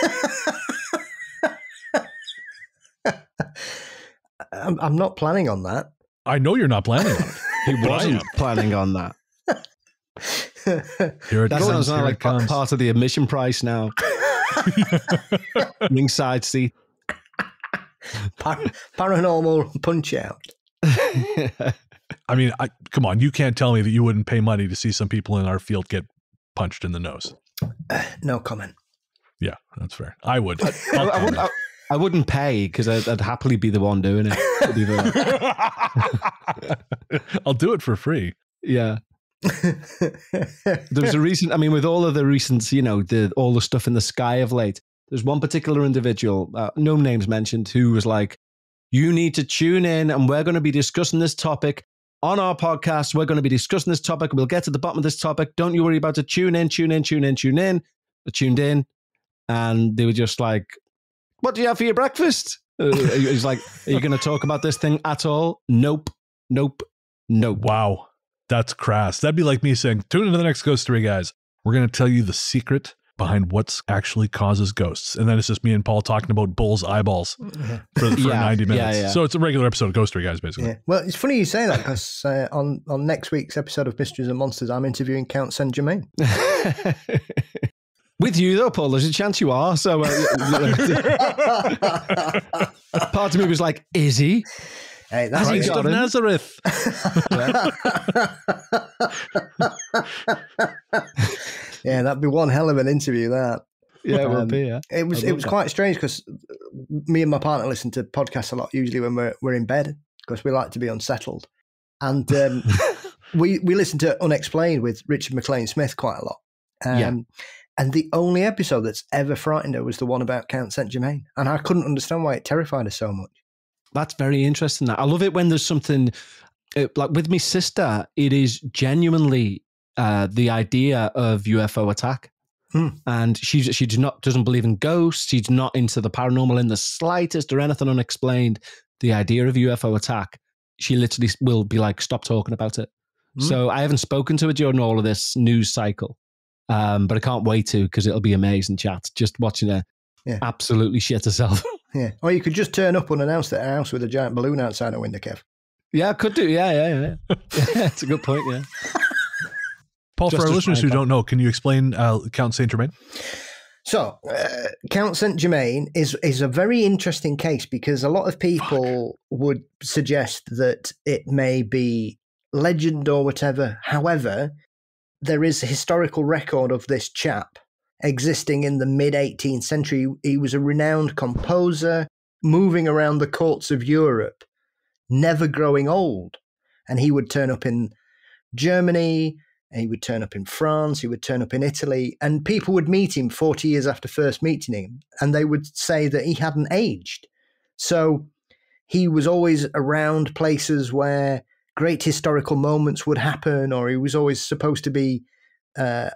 I'm not planning on that. I know you're not planning on it. He wasn't planning on that. Here it That comes, sounds here like it comes. part of the admission price now. Ringside seat. Paranormal punch out. I mean, come on, you can't tell me that you wouldn't pay money to see some people in our field get punched in the nose. No comment. Yeah, that's fair. I would. I wouldn't pay because I'd happily be the one doing it. I'll do it for free. Yeah. There's a recent, I mean, with all of the recent, you know, all the stuff in the sky of late, there's one particular individual, no names mentioned, who was like, you need to tune in and we're going to be discussing this topic on our podcast. We're going to be discussing this topic. We'll get to the bottom of this topic. Don't you worry about it. Tune in. I tuned in and they were just like, what do you have for your breakfast? He's like, are you going to talk about this thing at all? Nope. Wow. That's crass. That'd be like me saying, tune into the next Ghost Story, guys. We're going to tell you the secret behind what's actually causes ghosts. And then it's just me and Paul talking about bull's eyeballs for 90 minutes. Yeah. So it's a regular episode of Ghost Story, guys, basically. Yeah. Well, it's funny you say that because on next week's episode of Mysteries and Monsters, I'm interviewing Count Saint Germain. With you, though, Paul, there's a chance you are. So part of me was like, is he? Hey, that's Christ of Nazareth. Yeah, that'd be one hell of an interview, that. Yeah, it will be, yeah. It was quite strange because me and my partner listen to podcasts a lot, usually when we're in bed, because we like to be unsettled. And we listen to Unexplained with Richard McLean Smith quite a lot. And the only episode that's ever frightened her was the one about Count Saint Germain. And I couldn't understand why it terrified her so much. That's very interesting. I love it when there's something, like with my sister, it is genuinely the idea of UFO attack. And she doesn't believe in ghosts. She's not into the paranormal in the slightest or anything unexplained. The idea of UFO attack, she literally will be like, stop talking about it. So I haven't spoken to her during all of this news cycle, but I can't wait to, because it'll be amazing chat. Just watching her absolutely shit herself. Yeah. Or you could just turn up unannounced at her house with a giant balloon outside her window, Kev. Yeah, I could do. Yeah. That's a good point, yeah. Paul, for our listeners who don't know, can you explain Count Saint-Germain? So, Count Saint-Germain is a very interesting case because a lot of people would suggest that it may be legend or whatever. However, there is a historical record of this chap existing in the mid-18th century. He was a renowned composer, moving around the courts of Europe, never growing old. And he would turn up in Germany, he would turn up in France, he would turn up in Italy, and people would meet him 40 years after first meeting him, and they would say that he hadn't aged. So he was always around places where great historical moments would happen, or he was always supposed to be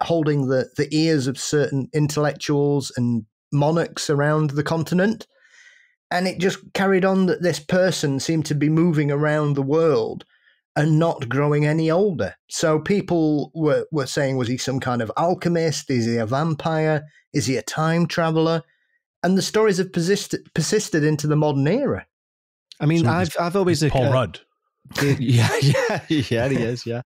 holding the ears of certain intellectuals and monarchs around the continent. And it just carried on that this person seemed to be moving around the world and not growing any older. So people were saying, was he some kind of alchemist? Is he a vampire? Is he a time traveler? And the stories have persisted into the modern era. I mean, so I've always... Paul Rudd. Yeah, he is, yeah.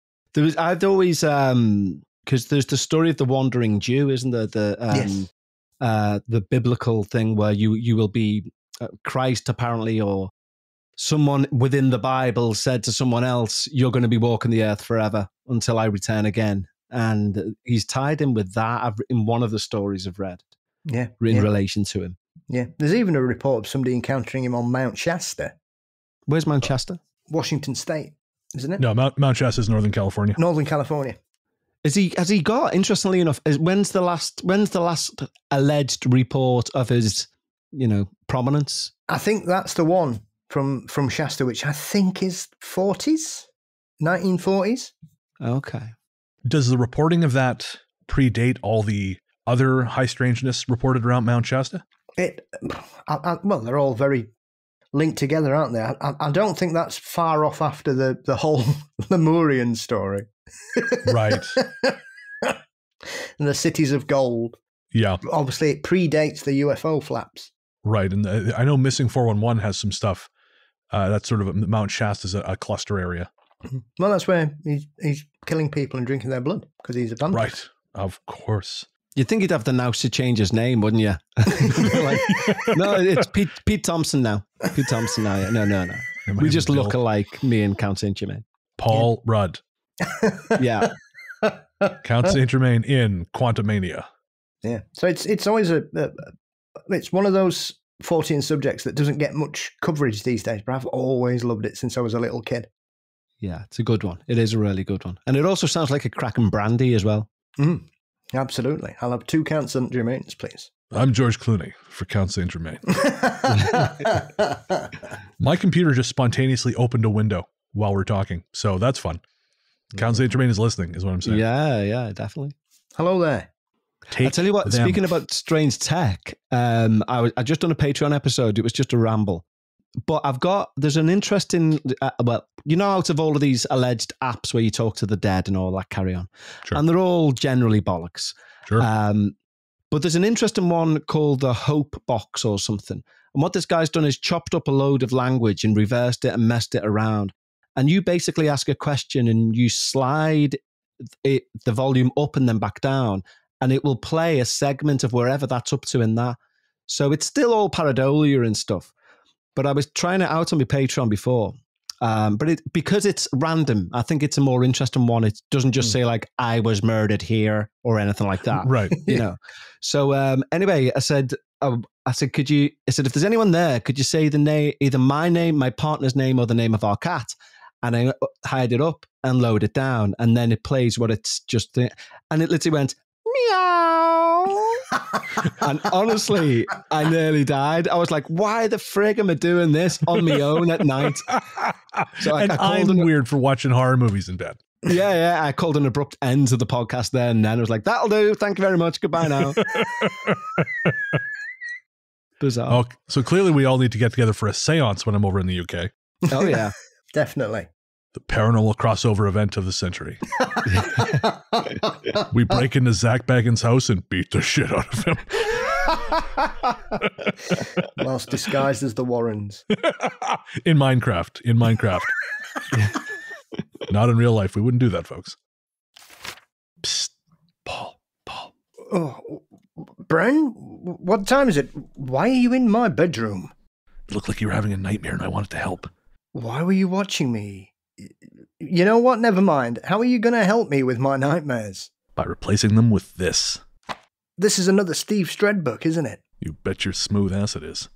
I've always... because there's the story of the wandering Jew, isn't there? Yes. The biblical thing where you will be Christ, apparently, or someone within the Bible said to someone else, you're going to be walking the earth forever until I return again. And he's tied in with that in one of the stories I've read. Yeah. In relation to him. Yeah. There's even a report of somebody encountering him on Mount Shasta. Where's Mount Shasta? Washington State, isn't it? No, Mount Shasta is Northern California. Northern California. Has he got, interestingly enough, when's the last alleged report of his, prominence? I think that's the one from Shasta, which I think is 1940s. Okay. Does the reporting of that predate all the other high strangeness reported around Mount Shasta? Well, they're all very linked together, aren't they? I don't think that's far off after the whole Lemurian story. Right. And the cities of gold. Yeah. Obviously, it predates the UFO flaps. Right. And I know Missing 411 has some stuff. That's sort of Mount Shasta is a cluster area. Well, that's where he's killing people and drinking their blood because he's a vampire. Right. Of course. You'd think he'd have the nous to change his name, wouldn't you? No, it's Pete Thompson now. Pete Thompson now. Yeah. No. We just look alike, me and Count Saint-Germain. Paul Rudd. Yeah. Count Saint-Germain in Quantumania. Yeah. So it's always it's one of those 14 subjects that doesn't get much coverage these days, but I've always loved it since I was a little kid. Yeah, it's a good one. It is a really good one. And it also sounds like a cracking brandy as well. Absolutely. I'll have 2 Count Saint-Germains, please. I'm George Clooney for Count Saint-Germain. My computer just spontaneously opened a window while we're talking, so that's fun. Count Saint-Germain is listening, is what I'm saying. Yeah, definitely. Hello there. I tell you what, speaking about strange tech, I just done a Patreon episode. It was just a ramble. But there's an interesting, out of all of these alleged apps where you talk to the dead and all that carry on. Sure. And they're all generally bollocks. Sure. But there's an interesting one called the Hope Box or something. And what this guy's done is chopped up a load of language and reversed it and messed it around. And you basically ask a question and you slide the volume up and then back down, and it will play a segment of wherever that's up to in that. So it's still all pareidolia and stuff. But I was trying it out on my Patreon before. But because it's random, I think it's a more interesting one. It doesn't just say like, I was murdered here or anything like that. Right. So anyway, I said, if there's anyone there, could you say the name, either my name, my partner's name, or the name of our cat? And I hide it up and load it down. And then it plays what it's just, and it literally went, meow. And honestly, I nearly died. I was like, why the frig am I doing this on my own at night? So I'm weird for watching horror movies in bed. Yeah. I called an abrupt end to the podcast there and then. I was like, that'll do. Thank you very much. Goodbye now. Bizarre. Oh, so clearly we all need to get together for a seance when I'm over in the UK. Oh, yeah. Definitely. The paranormal crossover event of the century. We break into Zach Bagans' house and beat the shit out of him. Whilst disguised as the Warrens. In Minecraft. Not in real life. We wouldn't do that, folks. Psst. Paul. Oh, Bren, what time is it? Why are you in my bedroom? It looked like you were having a nightmare and I wanted to help. Why were you watching me? You know what? Never mind. How are you going to help me with my nightmares? By replacing them with this. This is another Steve Stredd book, isn't it? You bet your smooth ass it is.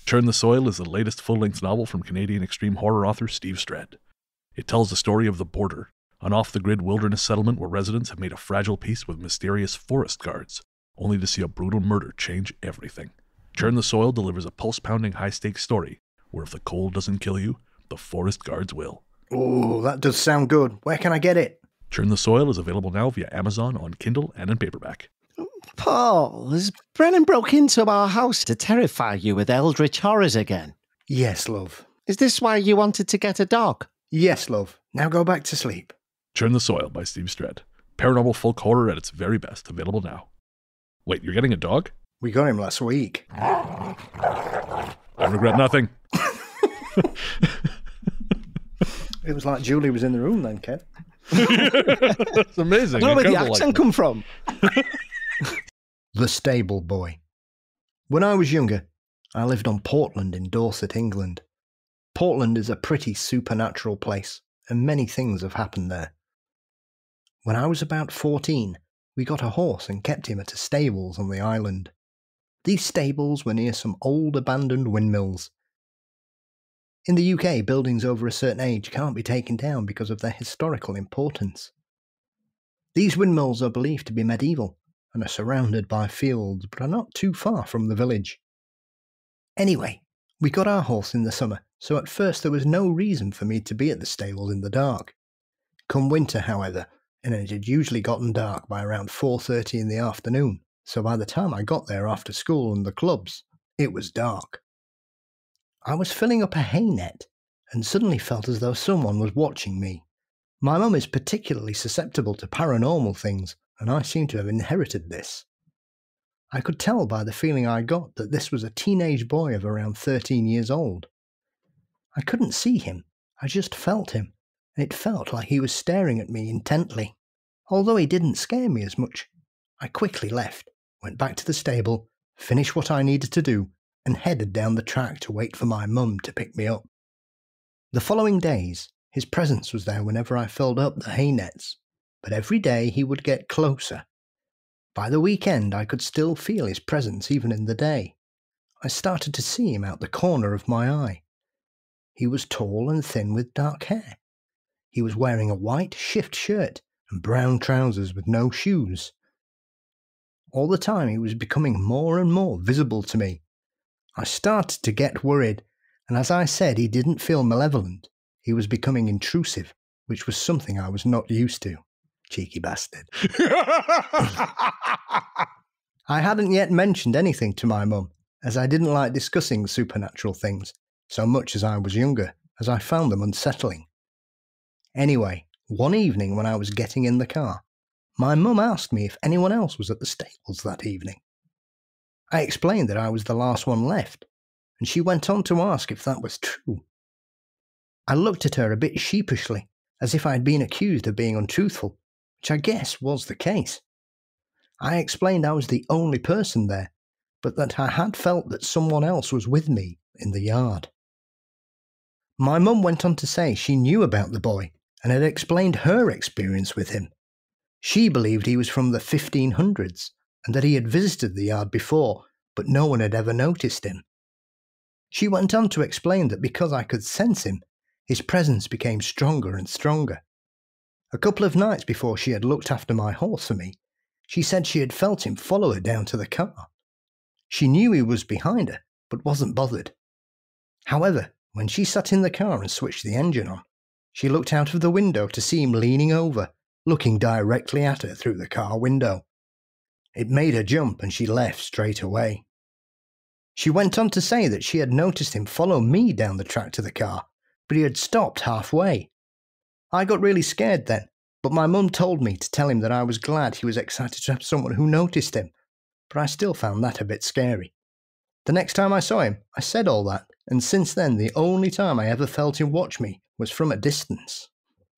Churn the Soil is the latest full-length novel from Canadian extreme horror author Steve Stredd. It tells the story of The Border, an off-the-grid wilderness settlement where residents have made a fragile peace with mysterious forest guards, only to see a brutal murder change everything. Churn the Soil delivers a pulse-pounding high-stakes story where if the cold doesn't kill you, the forest guards will. Oh, that does sound good. Where can I get it? Churn the Soil is available now via Amazon on Kindle and in paperback. Paul, has Brennan broke into our house to terrify you with eldritch horrors again? Yes, love. Is this why you wanted to get a dog? Yes, love. Now go back to sleep. Churn the Soil by Steve Stredd. Paranormal folk horror at its very best, available now. Wait, you're getting a dog? We got him last week. I regret nothing. It was like Julie was in the room then, Kev. It's amazing. I don't know where the accent come from. The Stable Boy. When I was younger, I lived on Portland in Dorset, England. Portland is a pretty supernatural place, and many things have happened there. When I was about 14, we got a horse and kept him at a stables on the island. These stables were near some old abandoned windmills. In the UK, buildings over a certain age can't be taken down because of their historical importance. These windmills are believed to be medieval and are surrounded by fields, but are not too far from the village. Anyway, we got our horse in the summer, so at first there was no reason for me to be at the stables in the dark. Come winter, however, and it had usually gotten dark by around 4:30 in the afternoon, so by the time I got there after school and the clubs, it was dark. I was filling up a hay net and suddenly felt as though someone was watching me. My mum is particularly susceptible to paranormal things, and I seem to have inherited this. I could tell by the feeling I got that this was a teenage boy of around 13 years old. I couldn't see him, I just felt him, and it felt like he was staring at me intently. Although he didn't scare me as much, I quickly left, went back to the stable, finished what I needed to do, and headed down the track to wait for my mum to pick me up. The following days, his presence was there whenever I filled up the hay nets, but every day he would get closer. By the weekend, I could still feel his presence even in the day. I started to see him out the corner of my eye. He was tall and thin with dark hair. He was wearing a white shift shirt and brown trousers with no shoes. All the time he was becoming more and more visible to me. I started to get worried, and as I said, he didn't feel malevolent. He was becoming intrusive, which was something I was not used to. Cheeky bastard. I hadn't yet mentioned anything to my mum, as I didn't like discussing supernatural things, so much as I was younger, as I found them unsettling. Anyway, one evening when I was getting in the car, my mum asked me if anyone else was at the stables that evening. I explained that I was the last one left, and she went on to ask if that was true. I looked at her a bit sheepishly, as if I had been accused of being untruthful, which I guess was the case. I explained I was the only person there, but that I had felt that someone else was with me in the yard. My mum went on to say she knew about the boy and had explained her experience with him. She believed he was from the 1500s and that he had visited the yard before, but no one had ever noticed him. She went on to explain that because I could sense him, his presence became stronger and stronger. A couple of nights before she had looked after my horse for me, she said she had felt him follow her down to the car. She knew he was behind her, but wasn't bothered. However, when she sat in the car and switched the engine on, she looked out of the window to see him leaning over, looking directly at her through the car window. It made her jump and she left straight away. She went on to say that she had noticed him follow me down the track to the car, but he had stopped halfway. I got really scared then, but my mum told me to tell him that I was glad he was excited to have someone who noticed him, but I still found that a bit scary. The next time I saw him, I said all that, and since then, the only time I ever felt him watch me was from a distance.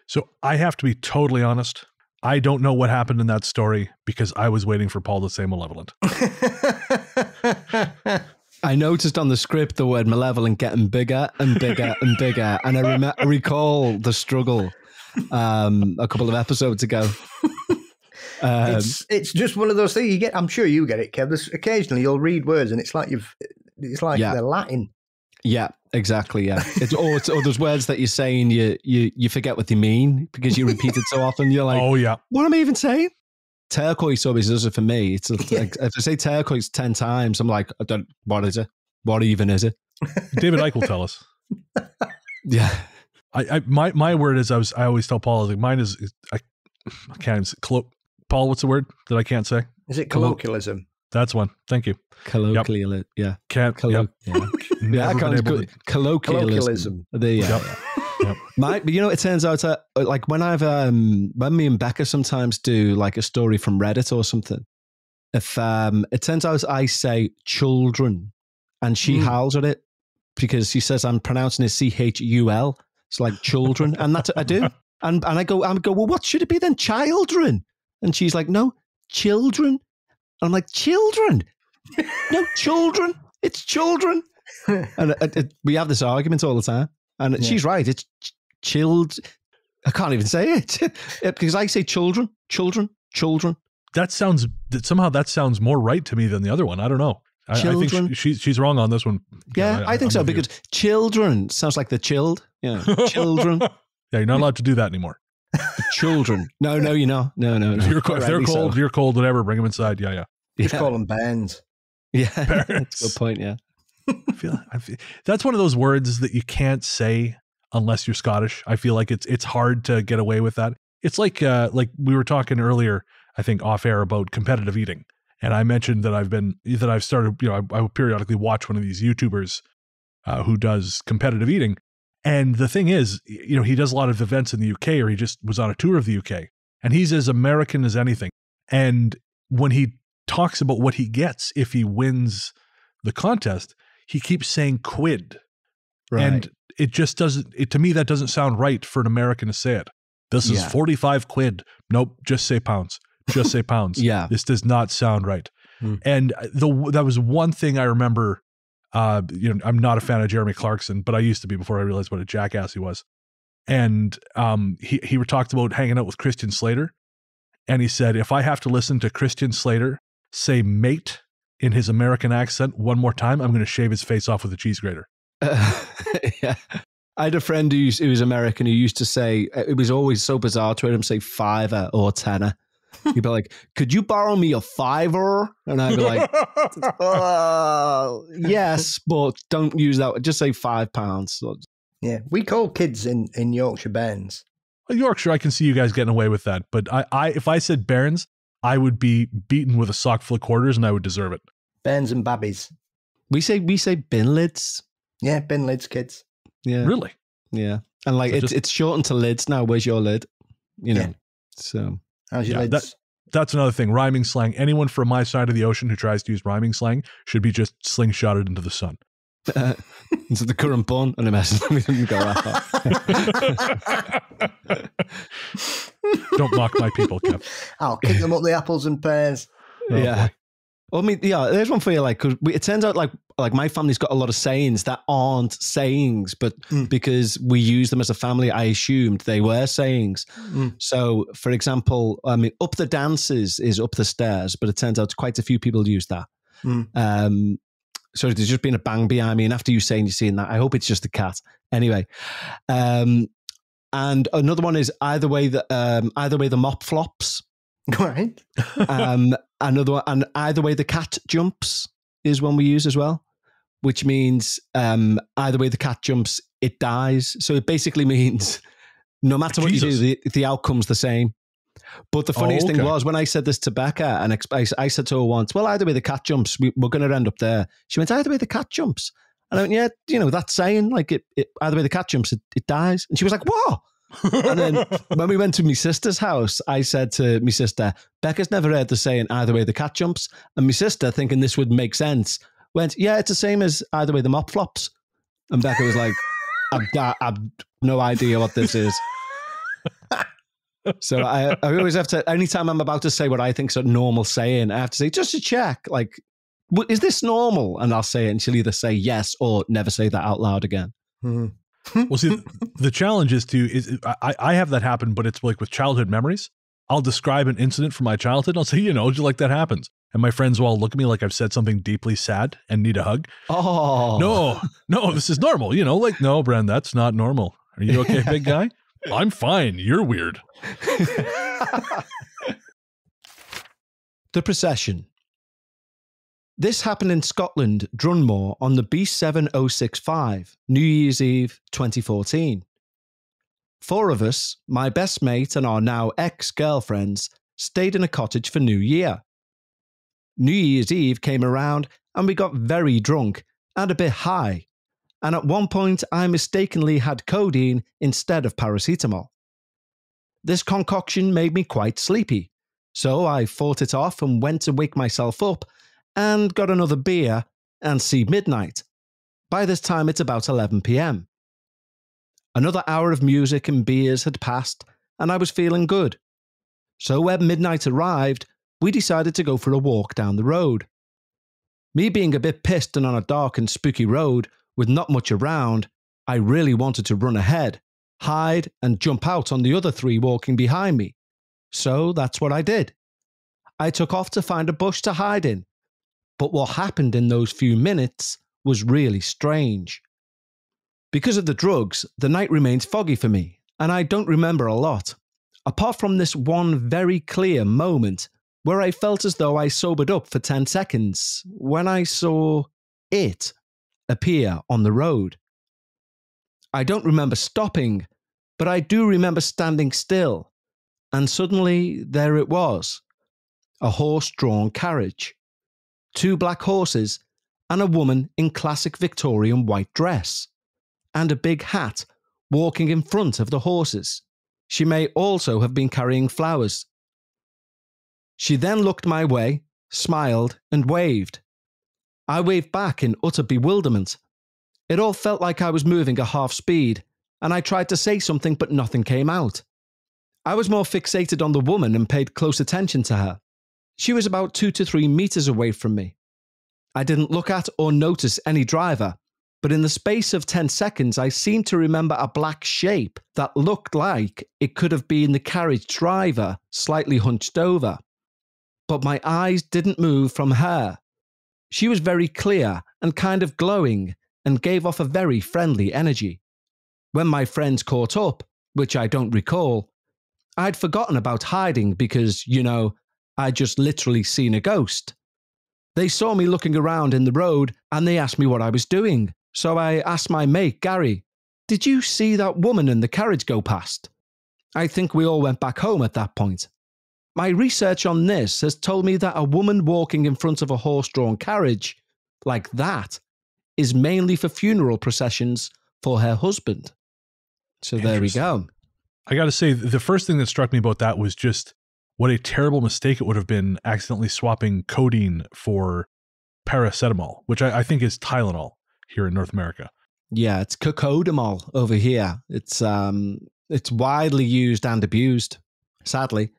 So I have to be totally honest. I don't know what happened in that story because I was waiting for Paul to say malevolent. I noticed on the script the word malevolent getting bigger and bigger and bigger, and I recall the struggle a couple of episodes ago. It's just one of those things you get. I'm sure you get it, Kev. Occasionally you'll read words and it's like they're Latin. Yeah, exactly. Yeah, it's those words that you're saying you forget what they mean because you repeat it so often. You're like, oh yeah, what am I even saying? Turquoise always does it for me. It's like, if I say turquoise 10 times, I'm like, what is it? What even is it? David Icke will tell us. Yeah. My word is I always tell Paul, like, mine is I can't even say, Paul, what's the word that I can't say? Is it colloquialism? That's one. Thank you. Colloquial, yep. Yeah. Can't. Yep. Yeah. I can't. Colloquialism. Yep. But it turns out like when me and Becca sometimes do like a story from Reddit or something, if it turns out I say children and she howls at it because she says I'm pronouncing it CHUL. It's like children, and that's what I do. And I go, well, what should it be then? Children. And she's like, no, children. And I'm like, children? No, children. It's children. And we have this argument all the time. And she's right. It's chilled. I can't even say it because I say children. That sounds more right to me than the other one. I don't know. I think she's wrong on this one. Yeah, I think so because children sounds like they're chilled. Yeah, children. Yeah, you're not allowed to do that anymore. Children. No, you're not. No. If they're cold, you're cold, whatever. Bring them inside. Yeah. Just call them bands. Yeah, that's a good point. Yeah. I feel that's one of those words that you can't say unless you're Scottish. I feel like it's hard to get away with that. It's like we were talking earlier, I think off air about competitive eating. And I mentioned that I've started, I would periodically watch one of these YouTubers who does competitive eating. And the thing is, he does a lot of events in the UK, or he just was on a tour of the UK, and he's as American as anything. And when he talks about what he gets if he wins the contest, he keeps saying quid. Right. And it just doesn't, to me, that doesn't sound right for an American to say it. This is 45 quid. Nope. Just say pounds. Just say pounds. Yeah. This does not sound right. And that was one thing I remember. I'm not a fan of Jeremy Clarkson, but I used to be before I realized what a jackass he was. And he talked about hanging out with Christian Slater. And he said, if I have to listen to Christian Slater say mate in his American accent one more time, I'm going to shave his face off with a cheese grater. Yeah. I had a friend who was American who used to say, it was always so bizarre to hear him say fiver or tenner. He'd be like, could you borrow me a fiver? And I'd be like, yes, but don't use that. Just say £5. Yeah, we call kids in Yorkshire bairns. Well, Yorkshire, I can see you guys getting away with that. But if I said bairns, I would be beaten with a sock full of quarters and I would deserve it. Bairns and babbies. We say bin lids. Yeah, bin lids, kids. Yeah. Really? Yeah. And like so it's shortened to lids now. Where's your lid? Yeah. So how's your lids? That's another thing. Rhyming slang. Anyone from my side of the ocean who tries to use rhyming slang should be just slingshotted into the sun. Into the current bun and a mess. Don't mock my people, Kev. I'll kick them up the apples and pears. Yeah. Well, I mean, yeah, there's one for you. Like, cause it turns out like my family's got a lot of sayings that aren't sayings, but because we use them as a family, I assumed they were sayings. So, for example, I mean, up the dances is up the stairs, but it turns out quite a few people use that. So there's just been a bang behind me, and after you saying you're seeing that, I hope it's just a cat. Anyway, and another one is either way the mop flops. Right. Another one, and either way the cat jumps is one we use as well, which means either way the cat jumps, it dies. So it basically means no matter what you do, the outcome's the same. But the funniest thing was when I said this to Becca, and I said to her once, well, either way the cat jumps, we're going to end up there. She went, either way the cat jumps. And I went, yeah, you know, that saying, like, it either way the cat jumps, it dies. And she was like, what? And then when we went to my sister's house, I said to my sister, Becca's never heard the saying, either way the cat jumps. And my sister, thinking this would make sense, went, yeah, it's the same as either way the mop flops. And Becca was like, I've no idea what this is. So I always have to, anytime I'm about to say what I think is a normal saying, I have to say, just to check, like, is this normal? And I'll say it, and she'll either say yes or never say that out loud again. Well, see, the challenge is I have that happen, but it's like with childhood memories. I'll describe an incident from my childhood. And I'll say, you know, like that happens. And my friends will all look at me like I've said something deeply sad and need a hug. Oh. No, this is normal. You know, like, no, Bren, that's not normal. Are you okay, big guy? I'm fine. You're weird. The Procession. This happened in Scotland, Drunmore, on the B7065, New Year's Eve 2014. 4 of us, my best mate and our now ex-girlfriends, stayed in a cottage for New Year. New Year's Eve came around and we got very drunk and a bit high, and at one point I mistakenly had codeine instead of paracetamol. This concoction made me quite sleepy, so I fought it off and went to wake myself up and got another beer and see midnight. By this time it's about 11 p.m. Another hour of music and beers had passed and I was feeling good. So when midnight arrived, we decided to go for a walk down the road. Me being a bit pissed and on a dark and spooky road with not much around, I really wanted to run ahead, hide and jump out on the other 3 walking behind me. So that's what I did. I took off to find a bush to hide in. But what happened in those few minutes was really strange. Because of the drugs, the night remains foggy for me, and I don't remember a lot, apart from this one very clear moment where I felt as though I sobered up for 10 seconds when I saw it appear on the road. I don't remember stopping, but I do remember standing still, and suddenly there it was, a horse-drawn carriage. 2 black horses, and a woman in classic Victorian white dress, and a big hat walking in front of the horses. She may also have been carrying flowers. She then looked my way, smiled, and waved. I waved back in utter bewilderment. It all felt like I was moving at half speed, and I tried to say something, but nothing came out. I was more fixated on the woman and paid close attention to her. She was about 2 to 3 meters away from me. I didn't look at or notice any driver, but in the space of 10 seconds, I seemed to remember a black shape that looked like it could have been the carriage driver, slightly hunched over. But my eyes didn't move from her. She was very clear and kind of glowing and gave off a very friendly energy. When my friends caught up, which I don't recall, I'd forgotten about hiding because, you know, I'd just literally seen a ghost. They saw me looking around in the road and they asked me what I was doing. So I asked my mate, Gary, did you see that woman in the carriage go past? I think we all went back home at that point. My research on this has told me that a woman walking in front of a horse-drawn carriage, like that, is mainly for funeral processions for her husband. So there we go. I got to say, the first thing that struck me about that was just what a terrible mistake it would have been accidentally swapping codeine for paracetamol, which I think is Tylenol here in North America. Yeah, it's cocodamol over here. It's widely used and abused, sadly.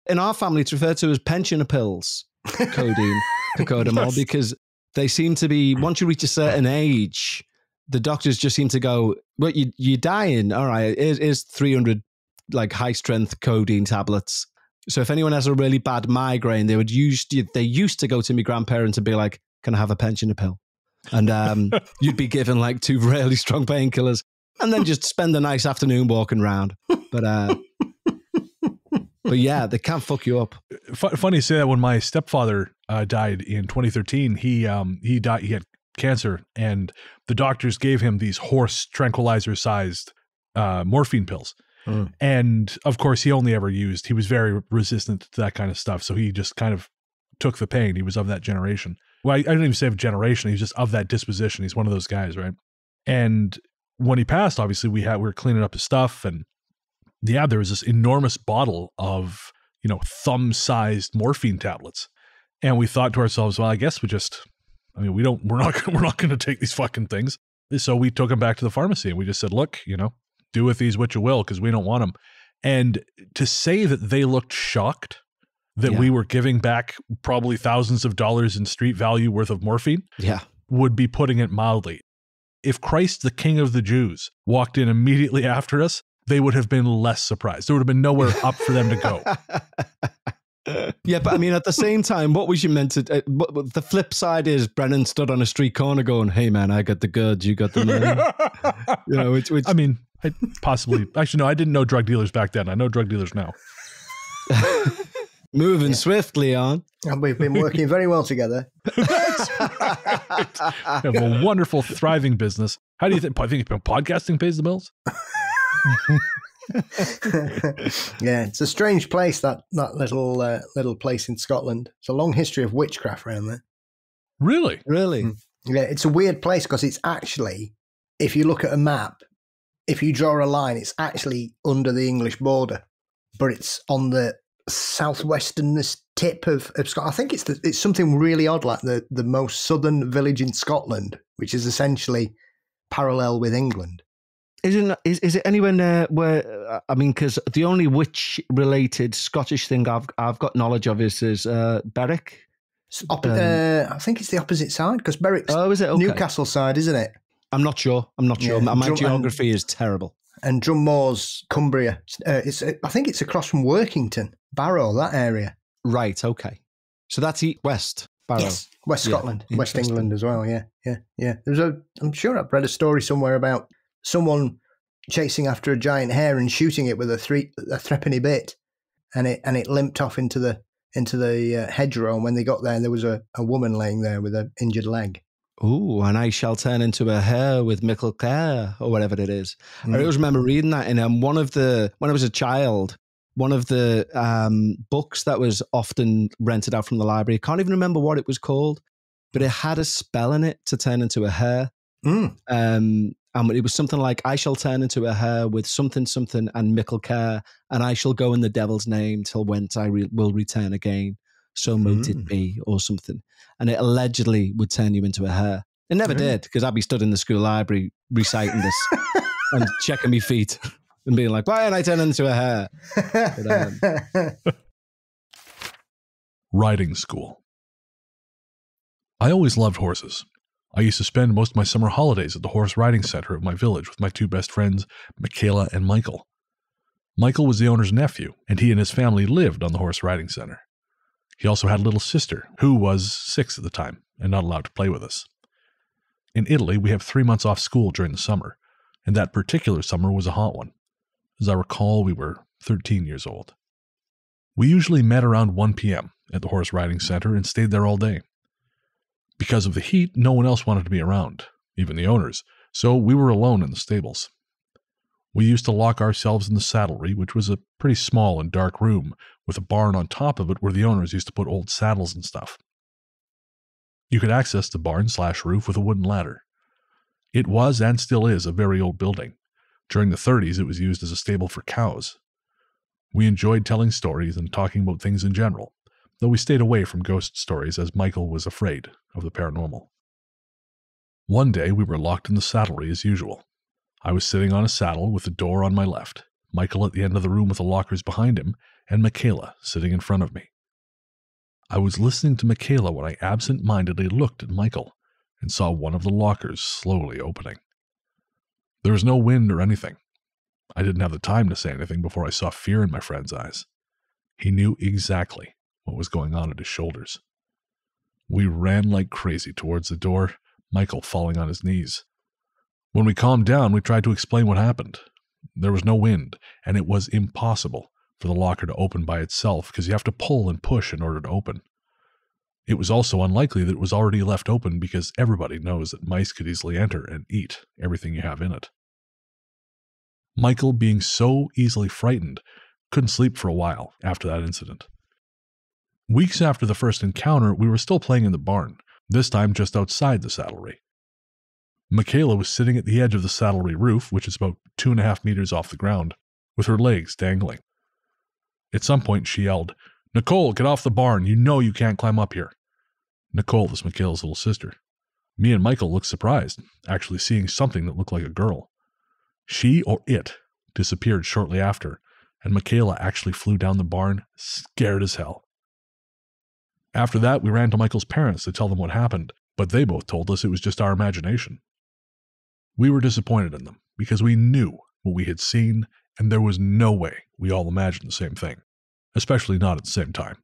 In our family, it's referred to as pensioner pills, codeine, cocodamol, yes. Because they seem to be, once you reach a certain age, the doctors just seem to go, well, you're dying. All right, here's 300 like high-strength codeine tablets. So if anyone has a really bad migraine, they used to go to my grandparents and be like, can I have a pensioner pill? And you'd be given like 2 really strong painkillers and then just spend a nice afternoon walking around. But yeah, they can fuck you up. Funny to say that when my stepfather died in 2013, he died. He had cancer, and the doctors gave him these horse tranquilizer-sized morphine pills. And of course, he only ever used. He was very resistant to that kind of stuff, so he just kind of took the pain. He was of that generation. Well, I didn't even say of generation. He's just of that disposition. He's one of those guys, right? And when he passed, obviously we were cleaning up his stuff, and yeah, there was this enormous bottle of, thumb-sized morphine tablets. And we thought to ourselves, well, I guess we're not going to take these fucking things. So we took them back to the pharmacy and we just said, look, do with these what you will, because we don't want them. And to say that they looked shocked that we were giving back probably thousands of dollars in street value worth of morphine would be putting it mildly. If Christ, the King of the Jews, walked in immediately after us, they would have been less surprised. There would have been nowhere up for them to go. Yeah, but I mean, at the same time, what was you meant to... the flip side is Brennan stood on a street corner going, hey, man, I got the goods, you got the money. Which I mean, actually, no, I didn't know drug dealers back then. I know drug dealers now. Moving swiftly on. And we've been working very well together. That's right. We have a wonderful, thriving business. How do you think? I think podcasting pays the bills? Yeah, it's a strange place, that little place in Scotland. It's a long history of witchcraft around there. Really? Yeah, it's a weird place because it's actually, if you look at a map, if you draw a line, it's actually under the English border, but it's on the southwesternest tip of Scotland. I think it's something really odd, like the most southern village in Scotland, which is essentially parallel with England. Is it anywhere near where, I mean, because the only witch-related Scottish thing I've got knowledge of is Berwick. I think it's the opposite side, because Berwick's Newcastle side, isn't it? I'm not sure. Yeah. My geography is terrible. And Drummore's Cumbria. I think it's across from Workington, Barrow, that area. Right, okay. So that's west, Barrow. Yes, West Scotland, West England as well, yeah. I'm sure I've read a story somewhere about someone chasing after a giant hare and shooting it with a threepenny bit, and it limped off into the hedgerow. And when they got there was a woman laying there with an injured leg. Oh, and I shall turn into a hare with mickle care, or whatever it is. I always remember reading that in when I was a child, one of the books that was often rented out from the library. I can't even remember what it was called, but it had a spell in it to turn into a hare. And it was something like, I shall turn into a hare with something and mickle care, and I shall go in the devil's name till whence I will return again. So mote it be, or something. And it allegedly would turn you into a hare. It never did, because I'd be stood in the school library reciting this and checking my feet and being like, why didn't I turn into a hare? But, Riding school. I always loved horses. I used to spend most of my summer holidays at the horse riding center of my village with my two best friends, Michaela and Michael. Michael was the owner's nephew, and he and his family lived on the horse riding center. He also had a little sister, who was 6 at the time, and not allowed to play with us. In Italy, we have 3 months off school during the summer, and that particular summer was a hot one. As I recall, we were 13 years old. We usually met around 1 p.m. at the horse riding center and stayed there all day. Because of the heat, no one else wanted to be around, even the owners, so we were alone in the stables. We used to lock ourselves in the saddlery, which was a pretty small and dark room, with a barn on top of it where the owners used to put old saddles and stuff. You could access the barn/roof with a wooden ladder. It was, and still is, a very old building. During the 30s, it was used as a stable for cows. We enjoyed telling stories and talking about things in general, though we stayed away from ghost stories as Michael was afraid of the paranormal. One day, we were locked in the saddlery as usual. I was sitting on a saddle with the door on my left, Michael at the end of the room with the lockers behind him, and Michaela sitting in front of me. I was listening to Michaela when I absent-mindedly looked at Michael and saw one of the lockers slowly opening. There was no wind or anything. I didn't have the time to say anything before I saw fear in my friend's eyes. He knew exactly what was going on at his shoulders. We ran like crazy towards the door, Michael falling on his knees. When we calmed down, we tried to explain what happened. There was no wind, and it was impossible for the locker to open by itself because you have to pull and push in order to open. It was also unlikely that it was already left open because everybody knows that mice could easily enter and eat everything you have in it. Michael, being so easily frightened, couldn't sleep for a while after that incident. Weeks after the first encounter, we were still playing in the barn, this time just outside the saddlery. Michaela was sitting at the edge of the saddlery roof, which is about 2.5 meters off the ground, with her legs dangling. At some point, she yelled, "Nicole, get off the barn. You know you can't climb up here." Nicole was Michaela's little sister. Me and Michael looked surprised, actually seeing something that looked like a girl. She, or it, disappeared shortly after, and Michaela actually flew down the barn, scared as hell. After that, we ran to Michael's parents to tell them what happened, but they both told us it was just our imagination. We were disappointed in them, because we knew what we had seen, and there was no way we all imagined the same thing, especially not at the same time.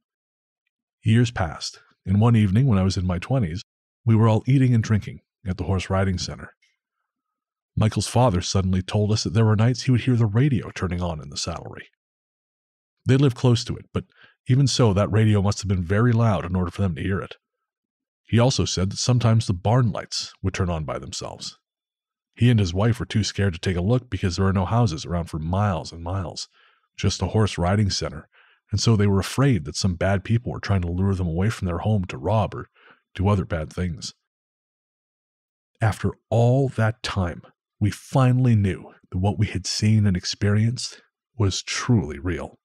Years passed, and one evening when I was in my 20s, we were all eating and drinking at the horse riding center. Michael's father suddenly told us that there were nights he would hear the radio turning on in the saddlery. They lived close to it, but even so, that radio must have been very loud in order for them to hear it. He also said that sometimes the barn lights would turn on by themselves. He and his wife were too scared to take a look because there were no houses around for miles and miles, just a horse riding center, and so they were afraid that some bad people were trying to lure them away from their home to rob or do other bad things. After all that time, we finally knew that what we had seen and experienced was truly real.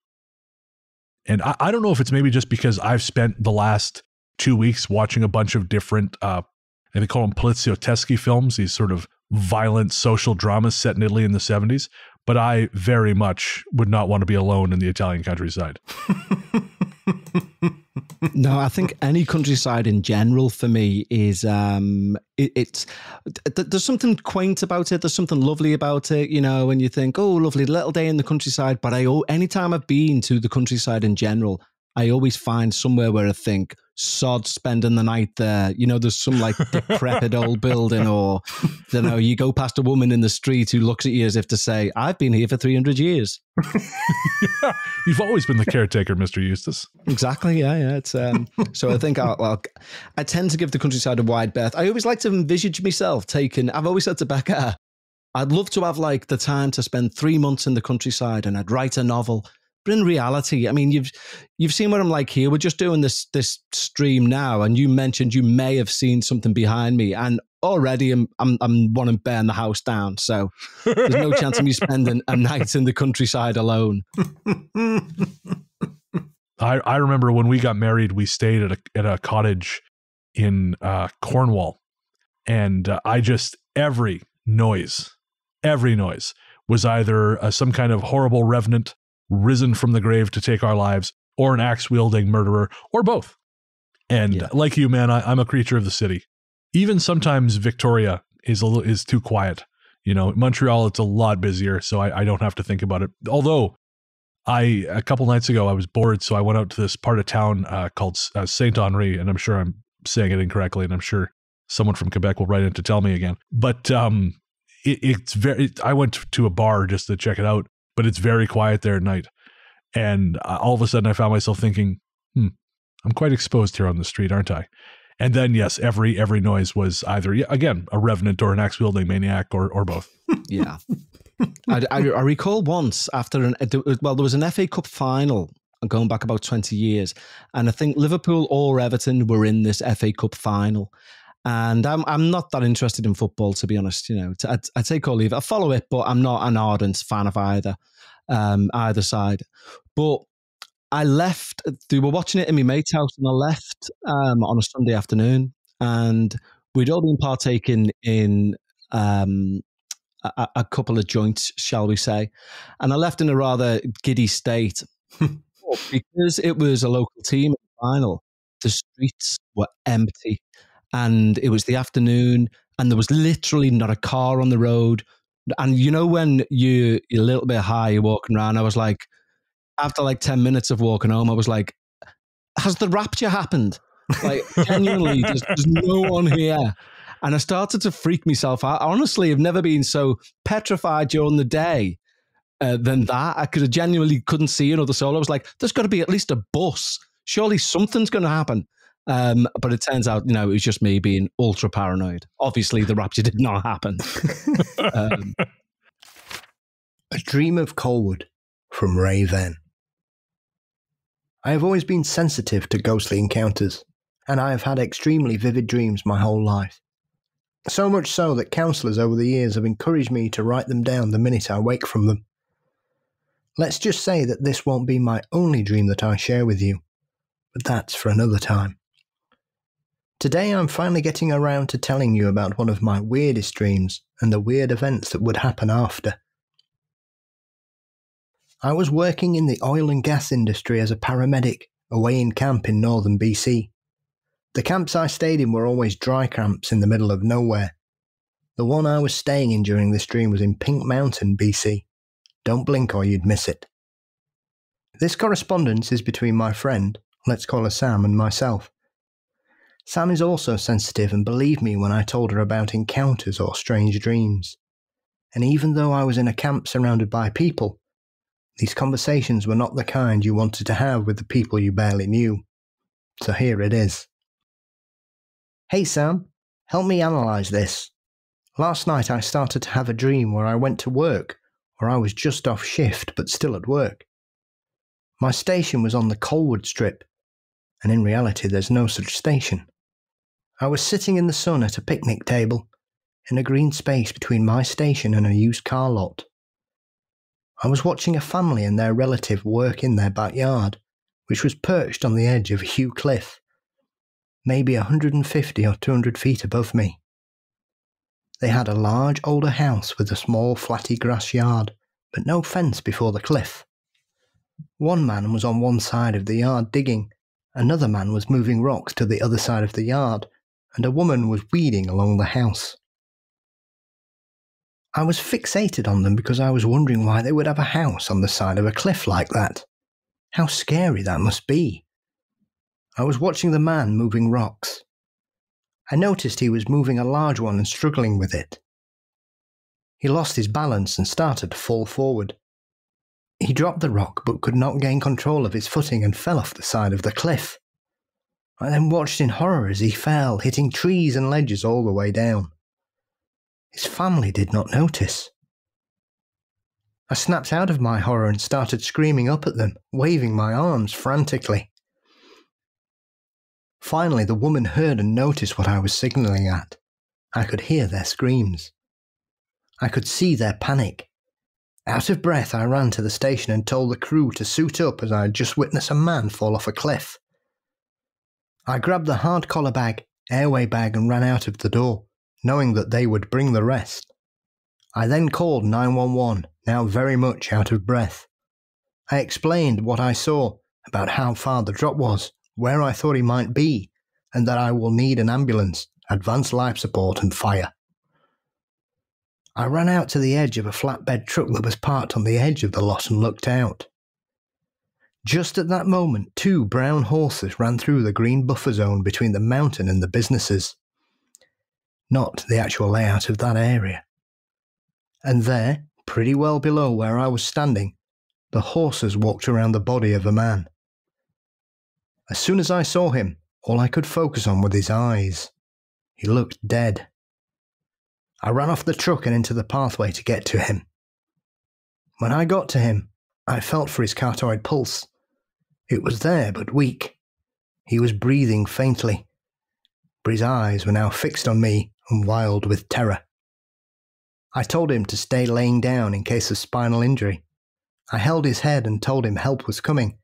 And I don't know if it's maybe just because I've spent the last 2 weeks watching a bunch of different, and they call them polizioteschi films, these sort of violent social dramas set in Italy in the 70s, but I very much would not want to be alone in the Italian countryside. No, I think any countryside in general for me is there's something quaint about it. There's something lovely about it, you know, when you think, oh, lovely little day in the countryside. But anytime I've been to the countryside in general, I always find somewhere where I think, sod spending the night there. You know, there's some like decrepit old building, or, you know, you go past a woman in the street who looks at you as if to say, I've been here for 300 years. Yeah, you've always been the caretaker, Mr. Eustace. Exactly, yeah. It's so I think I tend to give the countryside a wide berth. I always like to envisage myself I've always said to Becca, I'd love to have like the time to spend 3 months in the countryside and I'd write a novel. But in reality, I mean, you've seen what I'm like here. We're just doing this stream now, and you mentioned you may have seen something behind me, and already I'm wanting to burn the house down. So there's no chance of me spending a night in the countryside alone. I remember when we got married, we stayed at a cottage in Cornwall, and every noise was either some kind of horrible revenant risen from the grave to take our lives, or an axe-wielding murderer, or both. And like you, man, I'm a creature of the city. Even sometimes Victoria is too quiet. You know, Montreal, it's a lot busier, so I don't have to think about it. Although, a couple nights ago, I was bored, so I went out to this part of town called Saint Henri, and I'm sure I'm saying it incorrectly, and I'm sure someone from Quebec will write in to tell me again. But I went to a bar just to check it out, but it's very quiet there at night. And all of a sudden I found myself thinking, I'm quite exposed here on the street, aren't I? And then, yes, every noise was either, again, a revenant or an axe-wielding maniac or both. Yeah. I recall once there was an FA Cup final going back about 20 years. And I think Liverpool or Everton were in this FA Cup final. And I'm not that interested in football, to be honest. You know, I take or leave it. I follow it, but I'm not an ardent fan of either side. But I left. They were watching it in my mate's house, and I left on a Sunday afternoon, and we'd all been partaking in a couple of joints, shall we say? And I left in a rather giddy state because it was a local team in the final. The streets were empty. And it was the afternoon, and there was literally not a car on the road. And you know, when you're a little bit high, you're walking around, I was like, after like 10 minutes of walking home, I was like, has the rapture happened? Like, genuinely, there's no one here. And I started to freak myself out. Honestly, I've never been so petrified during the day than that. I genuinely couldn't see another soul. I was like, there's got to be at least a bus. Surely something's going to happen. But it turns out, you know, it was just me being ultra paranoid. Obviously, the rapture did not happen. A Dream of Colwood from Ray Ven. I have always been sensitive to ghostly encounters, and I have had extremely vivid dreams my whole life. So much so that counsellors over the years have encouraged me to write them down the minute I wake from them. Let's just say that this won't be my only dream that I share with you, but that's for another time. Today I'm finally getting around to telling you about one of my weirdest dreams and the weird events that would happen after. I was working in the oil and gas industry as a paramedic away in camp in northern BC. The camps I stayed in were always dry camps in the middle of nowhere. The one I was staying in during this dream was in Pink Mountain, BC. Don't blink or you'd miss it. This correspondence is between my friend, let's call her Sam, and myself. Sam is also sensitive and believed me when I told her about encounters or strange dreams. And even though I was in a camp surrounded by people, these conversations were not the kind you wanted to have with the people you barely knew. So here it is. Hey Sam, help me analyse this. Last night I started to have a dream where I went to work, or I was just off shift but still at work. My station was on the Colwood strip, and in reality there's no such station. I was sitting in the sun at a picnic table, in a green space between my station and a used car lot. I was watching a family and their relative work in their backyard, which was perched on the edge of a huge cliff, maybe 150 or 200 feet above me. They had a large older house with a small flatty grass yard, but no fence before the cliff. One man was on one side of the yard digging, another man was moving rocks to the other side of the yard, and a woman was weeding along the house. I was fixated on them because I was wondering why they would have a house on the side of a cliff like that. How scary that must be. I was watching the man moving rocks. I noticed he was moving a large one and struggling with it. He lost his balance and started to fall forward. He dropped the rock but could not gain control of his footing and fell off the side of the cliff. I then watched in horror as he fell, hitting trees and ledges all the way down. His family did not notice. I snapped out of my horror and started screaming up at them, waving my arms frantically. Finally, the woman heard and noticed what I was signalling at. I could hear their screams. I could see their panic. Out of breath, I ran to the station and told the crew to suit up as I had just witnessed a man fall off a cliff. I grabbed the hard collar bag, airway bag and ran out of the door, knowing that they would bring the rest. I then called 911, now very much out of breath. I explained what I saw, about how far the drop was, where I thought he might be, and that I will need an ambulance, advanced life support and fire. I ran out to the edge of a flatbed truck that was parked on the edge of the lot and looked out. Just at that moment, 2 brown horses ran through the green buffer zone between the mountain and the businesses. Not the actual layout of that area. And there, pretty well below where I was standing, the horses walked around the body of a man. As soon as I saw him, all I could focus on was his eyes. He looked dead. I ran off the truck and into the pathway to get to him. When I got to him, I felt for his carotid pulse. It was there, but weak. He was breathing faintly, but his eyes were now fixed on me and wild with terror. I told him to stay laying down in case of spinal injury. I held his head and told him help was coming,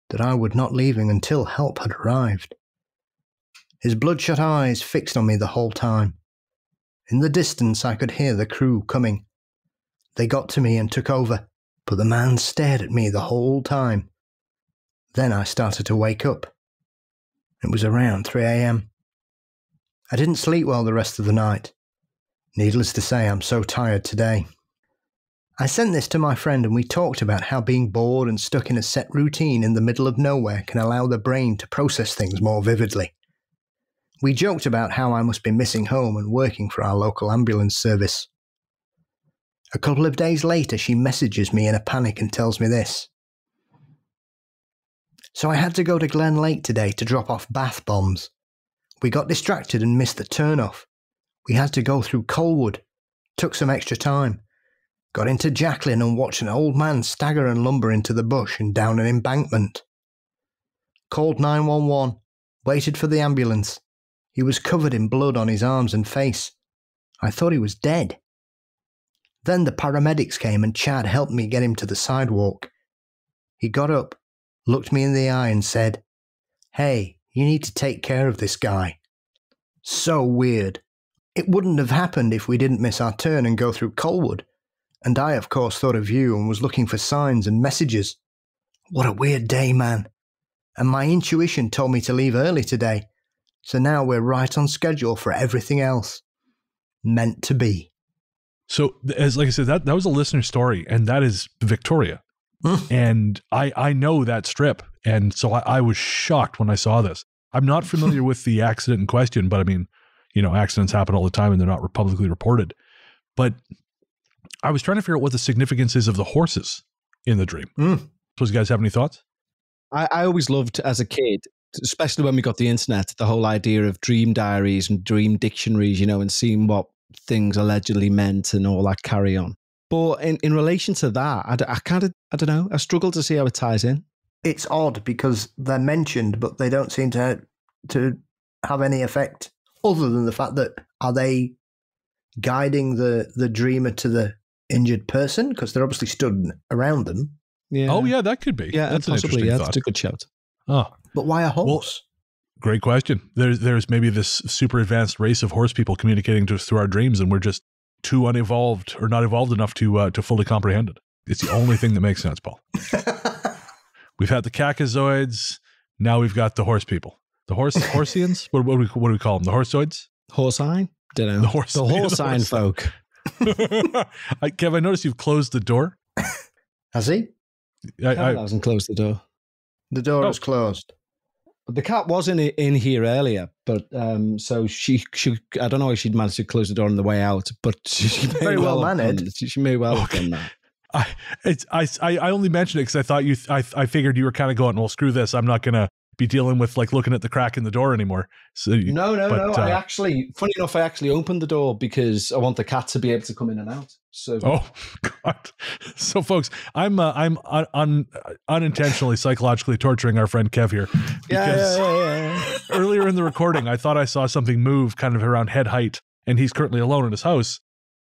that I would not leave him until help had arrived. His bloodshot eyes fixed on me the whole time. In the distance I could hear the crew coming. They got to me and took over, but the man stared at me the whole time. Then I started to wake up. It was around 3 a.m. I didn't sleep well the rest of the night. Needless to say, I'm so tired today. I sent this to my friend and we talked about how being bored and stuck in a set routine in the middle of nowhere can allow the brain to process things more vividly. We joked about how I must be missing home and working for our local ambulance service. A couple of days later, she messages me in a panic and tells me this. So I had to go to Glen Lake today to drop off bath bombs. We got distracted and missed the turn-off. We had to go through Colwood. Took some extra time. Got into Jacqueline and watched an old man stagger and lumber into the bush and down an embankment. called 911, waited for the ambulance. He was covered in blood on his arms and face. I thought he was dead. Then the paramedics came and Chad helped me get him to the sidewalk. He got up, looked me in the eye and said, "Hey, you need to take care of this guy." So weird. It wouldn't have happened if we didn't miss our turn and go through Colwood. And I, of course, thought of you and was looking for signs and messages. What a weird day, man. And my intuition told me to leave early today. So now we're right on schedule for everything else. Meant to be. So, as like I said, that was a listener story, and that is Victoria. And I know that strip, and so I was shocked when I saw this. I'm not familiar with the accident in question, but I mean, you know, accidents happen all the time and they're not publicly reported. But I was trying to figure out what the significance is of the horses in the dream. So, you guys have any thoughts? I always loved as a kid, especially when we got the internet, the whole idea of dream diaries and dream dictionaries, you know, and seeing what things allegedly meant and all that carry on. But in relation to that, I don't know, I struggle to see how it ties in. It's odd because they're mentioned, but they don't seem to have any effect other than the fact that are they guiding the dreamer to the injured person? Because they're obviously stood around them. Yeah. Oh, yeah, that could be. Yeah, that's possibly. Yeah, that's a good shout. Oh, but why a horse? Well, great question. There's maybe this super advanced race of horse people communicating to us through our dreams, and we're just too unevolved or not evolved enough to fully comprehend it. It's the only thing that makes sense, Paul. We've had the Caucasoids. Now we've got the horse people. The Horsians? What do we call them? The Horsoids? Horsine? Don't know. The Horsine folk. Kev, I noticed you've closed the door. Has he? I hasn't closed the door. The door is closed. The cat was in here earlier, but so she I don't know if she'd managed to close the door on the way out, but she may very well mannered. She may well have done that. I only mentioned it because I thought I figured you were kind of going, well, screw this. I'm not going to be dealing with like looking at the crack in the door anymore. So no. I actually, funny enough, I actually opened the door because I want the cat to be able to come in and out. So God. So folks, I'm unintentionally psychologically torturing our friend Kev here because earlier in the recording, I thought I saw something move kind of around head height, and he's currently alone in his house.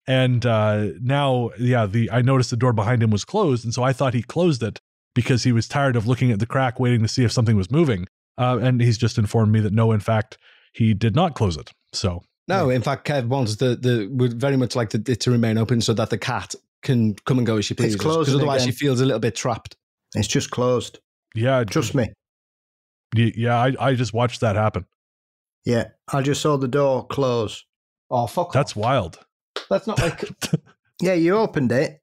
And now, I noticed the door behind him was closed, and so I thought he closed it because he was tired of looking at the crack, waiting to see if something was moving. And he's just informed me that no, in fact, he did not close it. So no, in fact, Kev wants would very much like it to remain open so that the cat can come and go as she pleases. It's closed, because otherwise she feels a little bit trapped. It's just closed. Yeah, trust me. Yeah, I just watched that happen. Yeah, I just saw the door close. Oh, fuck! That's wild. That's not like. Yeah, you opened it,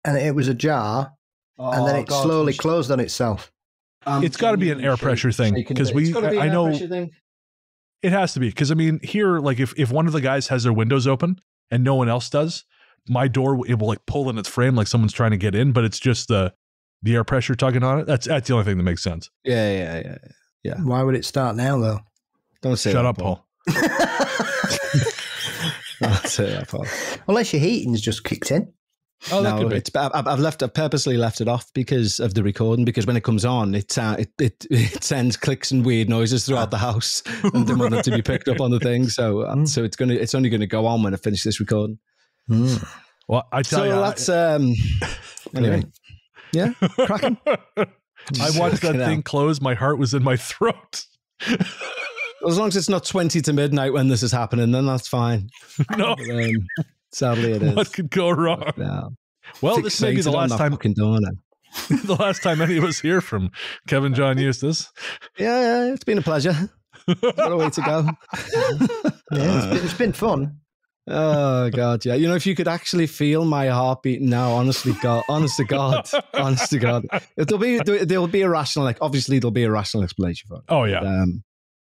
and it was ajar, and then it slowly closed on itself. It's got to be an air pressure thing because I know it has to be because I mean here, like if one of the guys has their windows open and no one else does, my door it will like pull in its frame like someone's trying to get in, but it's just the air pressure tugging on it. That's the only thing that makes sense. Yeah. Why would it start now though? Don't say Shut that, up, Paul. Don't say that, Paul. Unless your heating's just kicked in. Oh, that could be. I've purposely left it off because of the recording. Because when it comes on, it sends clicks and weird noises throughout the house, and they want it to be picked up on the thing. So it's only going to go on when I finish this recording. Well, I tell you, that's anyway. Yeah, cracking. I watched that thing close. My heart was in my throat. As long as it's not 20 to midnight when this is happening, then that's fine. No. But, sadly, it is. What could go wrong? No. Well, this may be the last time. The last time any of us hear from Kevin John Eustace. Yeah, it's been a pleasure. Got a way to go. It's been fun. Oh God, yeah. You know, if you could actually feel my heartbeat now, honest to God, there'll be a rational, obviously there'll be a rational explanation for it. Oh yeah.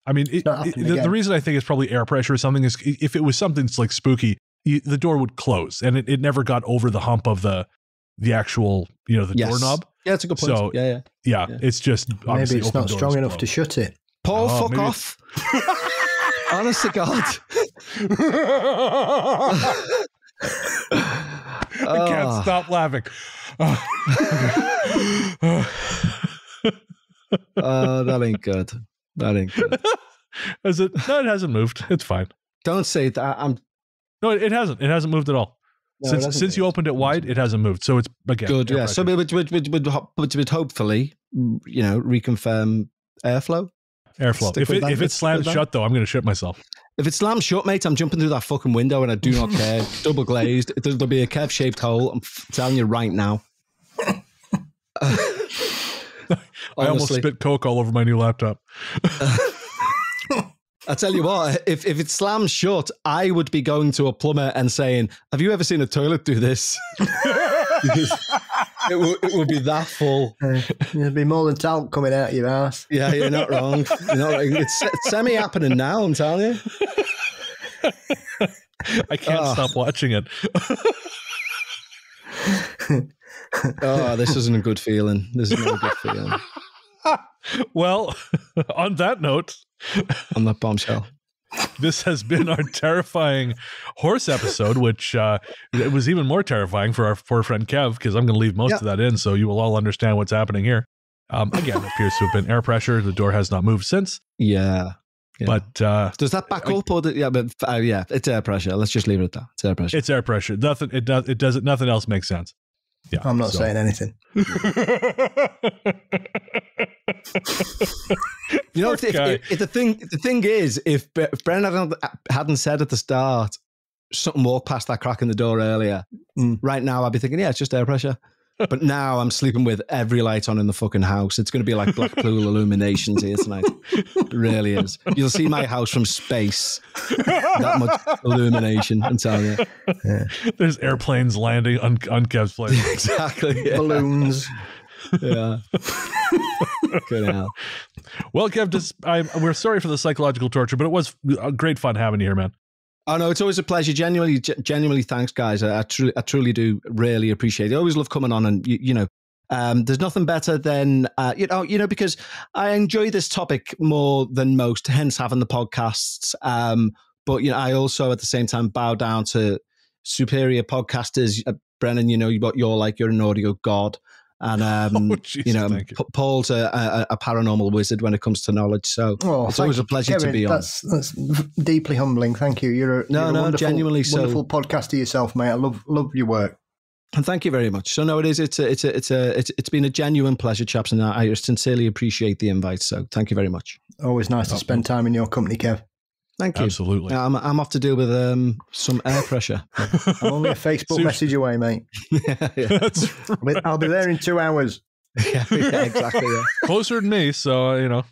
I mean, the reason I think it's probably air pressure or something is if it was something that's like spooky, the door would close, and it never got over the hump of the actual, the doorknob. Yeah, it's a good point. Yeah. It's just maybe it's not strong enough to shut it. Paul, fuck off. Honest to God. I can't stop laughing. Oh, that ain't good. That ain't good. Is it? No, it hasn't moved. It's fine. Don't say that. No, it hasn't. It hasn't moved at all. No, Since you opened it wide, it hasn't moved. So it's again good. Yeah. So we would hopefully, reconfirm airflow. Airflow. If it slams shut, though, I'm going to shit myself. If it slams shut, mate, I'm jumping through that fucking window, and I do not care. Double glazed. There'll be a Kev-shaped hole. I'm telling you right now. I almost spit Coke all over my new laptop. I tell you what, if it slams shut, I would be going to a plumber and saying, "Have you ever seen a toilet do this?" it would be that full. There'd be more than talc coming out of your ass. Yeah, you're not wrong. It's semi-happening now, I'm telling you. I can't stop watching it. Oh, this isn't a good feeling. This is not a good feeling. Well, on that note, on that bombshell, this has been our terrifying horse episode, which it was even more terrifying for our poor friend Kev, because I'm going to leave most of that in, so you will all understand what's happening here. Again, it appears to have been air pressure. The door has not moved since. Yeah. But does that back up? Or it's air pressure. Let's just leave it at that. It's air pressure. It's air pressure. Nothing. It does. Nothing else makes sense. Yeah, I'm not saying anything. You know, if the thing is, if Brennan hadn't said at the start, something walked past that crack in the door earlier, right now I'd be thinking, yeah, it's just air pressure. But now I'm sleeping with every light on in the fucking house. It's going to be like Blackpool illuminations here tonight. It really is. You'll see my house from space. That much illumination, I'm telling you. Yeah. There's airplanes landing on Kev's place. Exactly. Yeah. Balloons. Yeah. Good hell. Well, Kev, we're sorry for the psychological torture, but it was great fun having you here, man. Oh no, it's always a pleasure. Genuinely, thanks, guys. I truly do really appreciate it. I always love coming on, and there's nothing better than because I enjoy this topic more than most. Hence having the podcasts. But I also at the same time bow down to superior podcasters. Brennan, you're an audio god. And Paul's a paranormal wizard when it comes to knowledge. So it's always a pleasure Kevin, to be on. That's deeply humbling. Thank you. You're a wonderful, genuinely wonderful podcaster yourself, mate. I love your work. And thank you very much. So no, it's been a genuine pleasure, chaps, and I sincerely appreciate the invite. So thank you very much. Always nice to spend time in your company, Kev. Thank you. Absolutely. I'm off to deal with some air pressure. I'm only a Facebook message away, mate. Yeah. I'll be there in 2 hours. Yeah, exactly. Yeah. Closer than me, so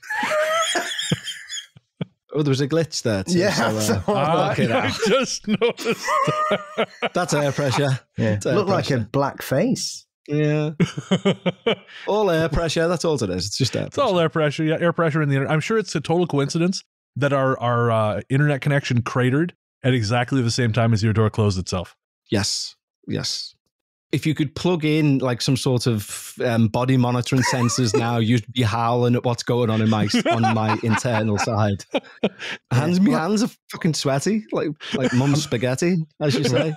Oh, there was a glitch there too. Yeah, I just noticed. That's air pressure. Yeah, looked like a black face. Yeah. All air pressure. That's all it is. It's just air pressure. It's all air pressure. Yeah, air pressure in the internet. I'm sure it's a total coincidence that our internet connection cratered at exactly the same time as your door closed itself. Yes. If you could plug in like some sort of body monitoring sensors now, you'd be howling at what's going on my internal side. My hands are fucking sweaty, like mum's spaghetti, as you say.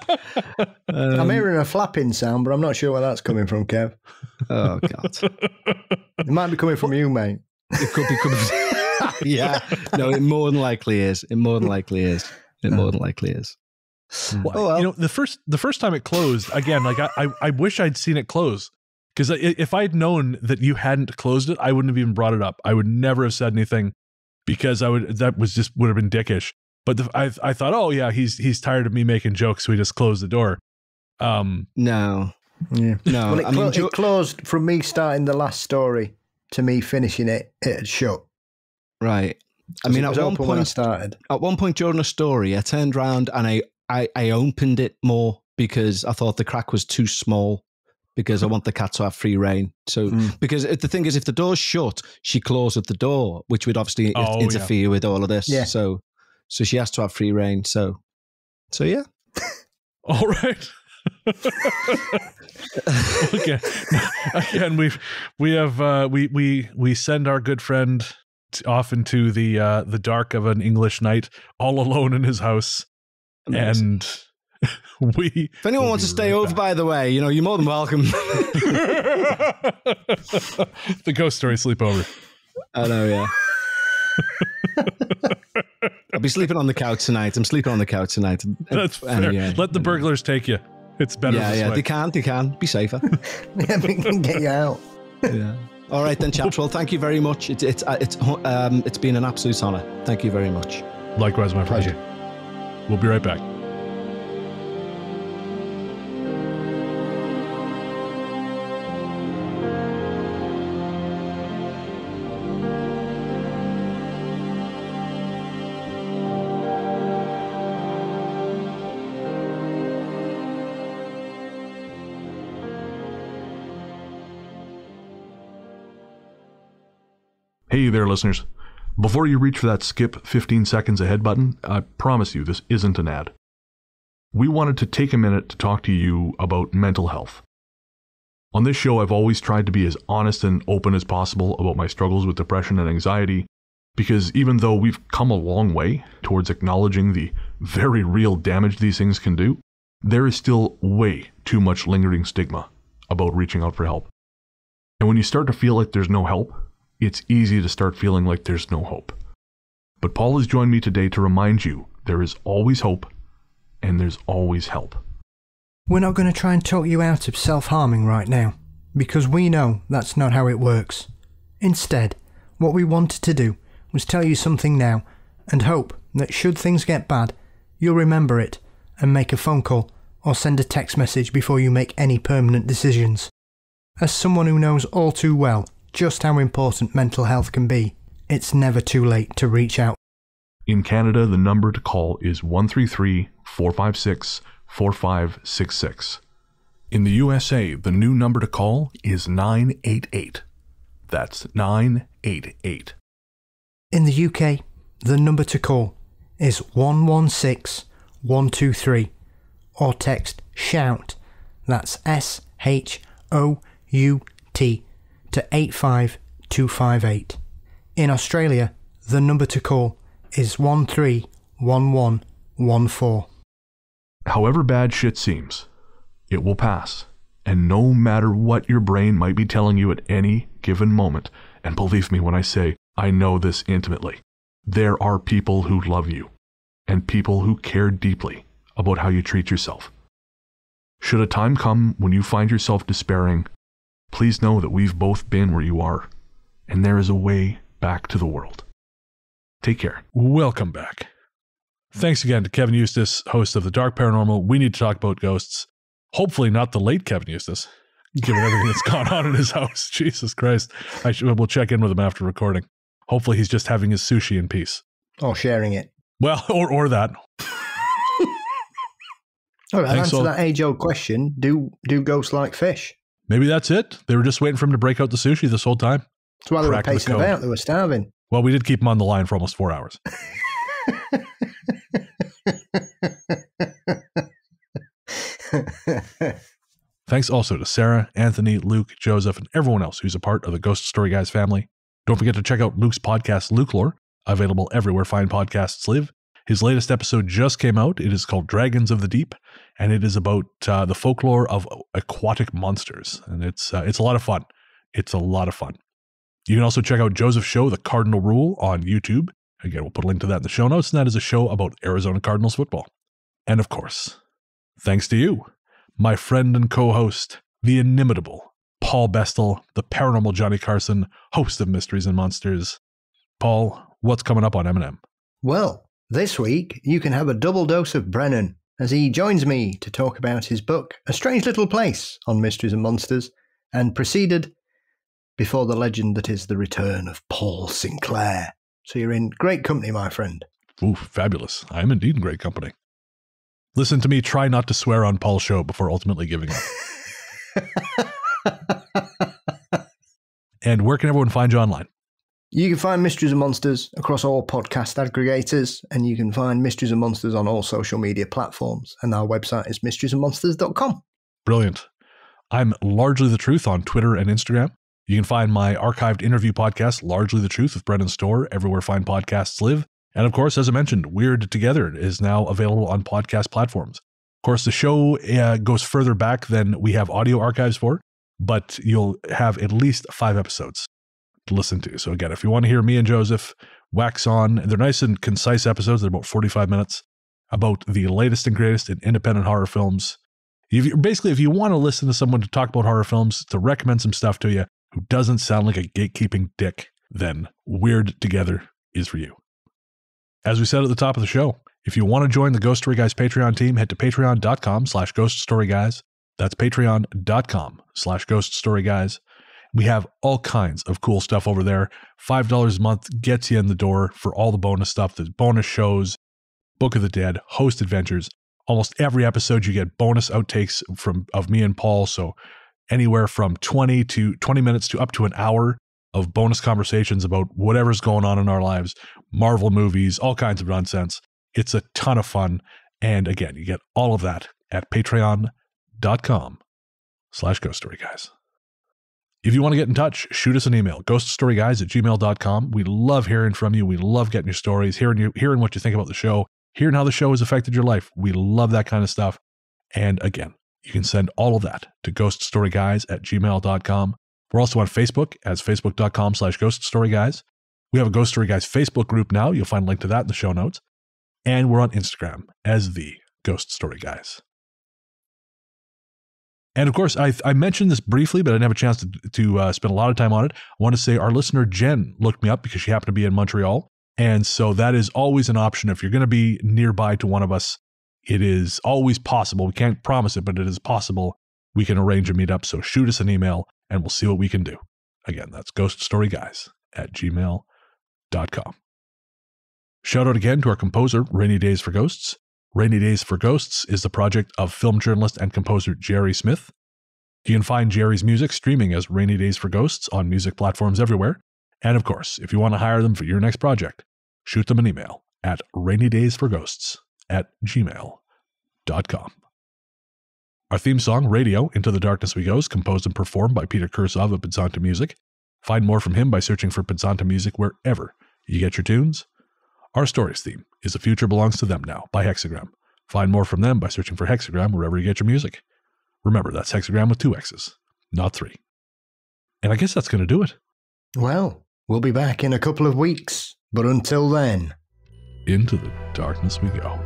I'm hearing a flapping sound, but I'm not sure where that's coming from, Kev. Oh God, it might be coming from you, mate. It could be coming from yeah. No, it more than likely is. Well, the first time it closed, again, like I wish I'd seen it close, because if I'd known that you hadn't closed it, I wouldn't have even brought it up. I would never have said anything, because would have been dickish. But I thought, oh yeah, he's tired of me making jokes, so he just closed the door. No. Well, it closed from me starting the last story to me finishing it. It had shut. Right. I mean, at one point during a story, I turned around and I opened it more because I thought the crack was too small, because I want the cat to have free reign. So, because the thing is, if the door's shut, she closes the door, which would obviously interfere with all of this. Yeah. So she has to have free reign. So yeah. All right. Okay. Again, we send our good friend off into the dark of an English night, all alone in his house. Amazing. And if anyone wants to stay over, by the way, you're more than welcome. The ghost story sleepover. I know, yeah. I'll be sleeping on the couch tonight. I'm sleeping on the couch tonight. That's fair. Let the burglars take you. It's better this way. They can. Be safer. Yeah, we can get you out. Yeah. All right then, chaps. Well, thank you very much. It's been an absolute honor. Thank you very much. Likewise, my pleasure. We'll be right back. Hey there, listeners. Before you reach for that skip 15 seconds ahead button, I promise you this isn't an ad. We wanted to take a minute to talk to you about mental health. On this show, I've always tried to be as honest and open as possible about my struggles with depression and anxiety, because even though we've come a long way towards acknowledging the very real damage these things can do, there is still way too much lingering stigma about reaching out for help. And when you start to feel like there's no help, it's easy to start feeling like there's no hope. But Paul has joined me today to remind you there is always hope and there's always help. We're not going to try and talk you out of self-harming right now, because we know that's not how it works. Instead, what we wanted to do was tell you something now and hope that should things get bad, you'll remember it and make a phone call or send a text message before you make any permanent decisions. As someone who knows all too well just how important mental health can be, it's never too late to reach out. In Canada, the number to call is 133-456-4566. In the USA, the new number to call is 988. That's 988. In the UK, the number to call is 116123, or text SHOUT, that's SHOUT, to 85258. In Australia, the number to call is 131114. However bad shit seems, it will pass. And no matter what your brain might be telling you at any given moment, and believe me when I say I know this intimately, there are people who love you and people who care deeply about how you treat yourself. Should a time come when you find yourself despairing, please know that we've both been where you are, and there is a way back to the world. Take care. Welcome back. Thanks again to Kevin Eustace, host of the Dark Paranormal. We need to talk about ghosts. Hopefully not the late Kevin Eustace, given everything that's gone on in his house. Jesus Christ. We'll check in with him after recording. Hopefully he's just having his sushi in peace. Or sharing it. Well, or that. All right, answer that age-old question. Do ghosts like fish? Maybe that's it. They were just waiting for him to break out the sushi this whole time. That's why they were pacing about. They were starving. Well, we did keep him on the line for almost 4 hours. Thanks also to Sarah, Anthony, Luke, Joseph, and everyone else who's a part of the Ghost Story Guys family. Don't forget to check out Luke's podcast, Luke Lore, available everywhere fine podcasts live. His latest episode just came out. It is called Dragons of the Deep, and it is about the folklore of aquatic monsters. And it's a lot of fun. It's a lot of fun. You can also check out Joseph's show, The Cardinal Rule, on YouTube. Again, we'll put a link to that in the show notes, and that is a show about Arizona Cardinals football. And of course, thanks to you, my friend and co-host, the inimitable Paul Bestall, the paranormal Johnny Carson, host of Mysteries and Monsters. Paul, what's coming up on M&M? Well, this week, you can have a double dose of Brennan as he joins me to talk about his book, A Strange Little Place on Mysteries and Monsters, and proceeded before the legend that is the return of Paul Sinclair. So you're in great company, my friend. Ooh, fabulous. I am indeed in great company. Listen to me try not to swear on Paul's show before ultimately giving up. And where can everyone find you online? You can find Mysteries and Monsters across all podcast aggregators, and you can find Mysteries and Monsters on all social media platforms. And our website is mysteriesandmonsters.com. Brilliant. I'm Largely the Truth on Twitter and Instagram. You can find my archived interview podcast, Largely the Truth with Brennan Storr, everywhere fine podcasts live. And of course, as I mentioned, Weird Together is now available on podcast platforms. Of course, the show goes further back than we have audio archives for, but you'll have at least 5 episodes to listen to. So again, if you want to hear me and Joseph wax on, they're nice and concise episodes. They're about 45 minutes about the latest and greatest in independent horror films. If you want to listen to someone to talk about horror films, to recommend some stuff to you who doesn't sound like a gatekeeping dick, then Weird Together is for you. As we said at the top of the show, if you want to join the Ghost Story Guys Patreon team, head to patreon.com/ghoststoryguys. That's patreon.com/ghoststoryguys. We have all kinds of cool stuff over there. $5 a month gets you in the door for all the bonus stuff. There's bonus shows, Book of the Dead, host adventures. Almost every episode you get bonus outtakes of me and Paul. So anywhere from 20 minutes to up to an hour of bonus conversations about whatever's going on in our lives, Marvel movies, all kinds of nonsense. It's a ton of fun. And again, you get all of that at patreon.com/ghoststoryguys. If you want to get in touch, shoot us an email, ghoststoryguys@gmail.com. We love hearing from you. We love getting your stories, hearing what you think about the show, hearing how the show has affected your life. We love that kind of stuff. And again, you can send all of that to ghoststoryguys@gmail.com. We're also on Facebook as facebook.com/ghoststoryguys. We have a Ghost Story Guys Facebook group now. You'll find a link to that in the show notes. And we're on Instagram as the Ghost Story Guys. And of course, I mentioned this briefly, but I didn't have a chance to spend a lot of time on it. I want to say our listener, Jen, looked me up because she happened to be in Montreal. And so that is always an option. If you're going to be nearby to one of us, it is always possible. We can't promise it, but it is possible we can arrange a meetup. So shoot us an email and we'll see what we can do. Again, that's ghoststoryguys@gmail.com. Shout out again to our composer, Rainy Days for Ghosts. Rainy Days for Ghosts is the project of film journalist and composer Jerry Smith. You can find Jerry's music streaming as Rainy Days for Ghosts on music platforms everywhere. And of course, if you want to hire them for your next project, shoot them an email at rainydaysforghosts@gmail.com. Our theme song, Radio, Into the Darkness We Go, is composed and performed by Peter Kursov of Podzontommusic. Find more from him by searching for Podzontommusic wherever you get your tunes. Our Stories theme is The Future Belongs to Them Now by Hexxagram. Find more from them by searching for Hexxagram wherever you get your music. Remember, that's Hexxagram with 2 X's, not 3. And I guess that's going to do it. Well, we'll be back in a couple of weeks, but until then, into the darkness we go.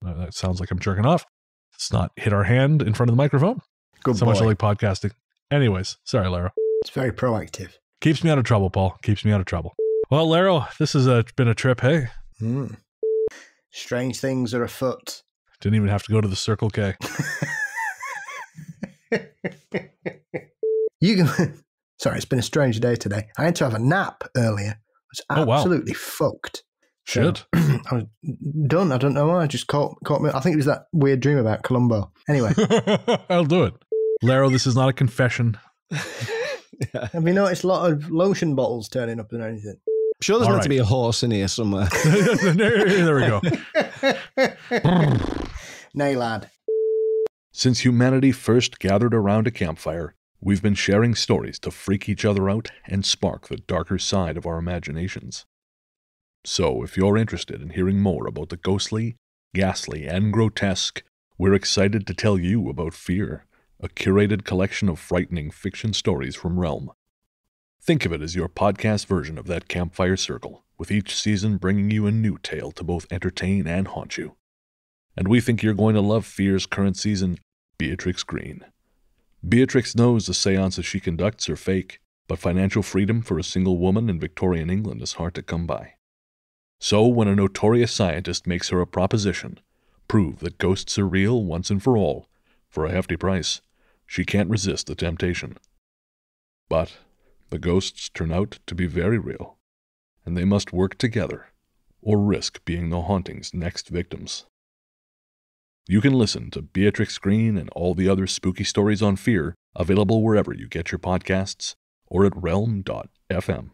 That sounds like I'm jerking off. Let's not hit our hand in front of the microphone. Good so boy. much I like podcasting. Anyways, sorry, Laro. It's very proactive. Keeps me out of trouble, Paul. Keeps me out of trouble. Well, Laro, this has been a trip, hey? Strange things are afoot. Didn't even have to go to the Circle K. Sorry, it's been a strange day today. I had to have a nap earlier. I was absolutely fucked. Shit. I was done. I don't know why. I just caught me. I think it was that weird dream about Columbo. Anyway. I'll do it. Laro, this is not a confession. Have you noticed a lot of lotion bottles turning up and anything? I'm sure there's meant to be a horse in here somewhere. There we go. Nay, lad. Since humanity first gathered around a campfire, we've been sharing stories to freak each other out and spark the darker side of our imaginations. So, if you're interested in hearing more about the ghostly, ghastly, and grotesque, we're excited to tell you about Fear, a curated collection of frightening fiction stories from Realm. Think of it as your podcast version of that campfire circle, with each season bringing you a new tale to both entertain and haunt you. And we think you're going to love Fear's current season, Beatrix Green. Beatrix knows the seances she conducts are fake, but financial freedom for a single woman in Victorian England is hard to come by. So when a notorious scientist makes her a proposition, prove that ghosts are real once and for all, for a hefty price, she can't resist the temptation. But the ghosts turn out to be very real, and they must work together, or risk being the haunting's next victims. You can listen to Beatrix Green and all the other spooky stories on Fear, available wherever you get your podcasts, or at realm.fm.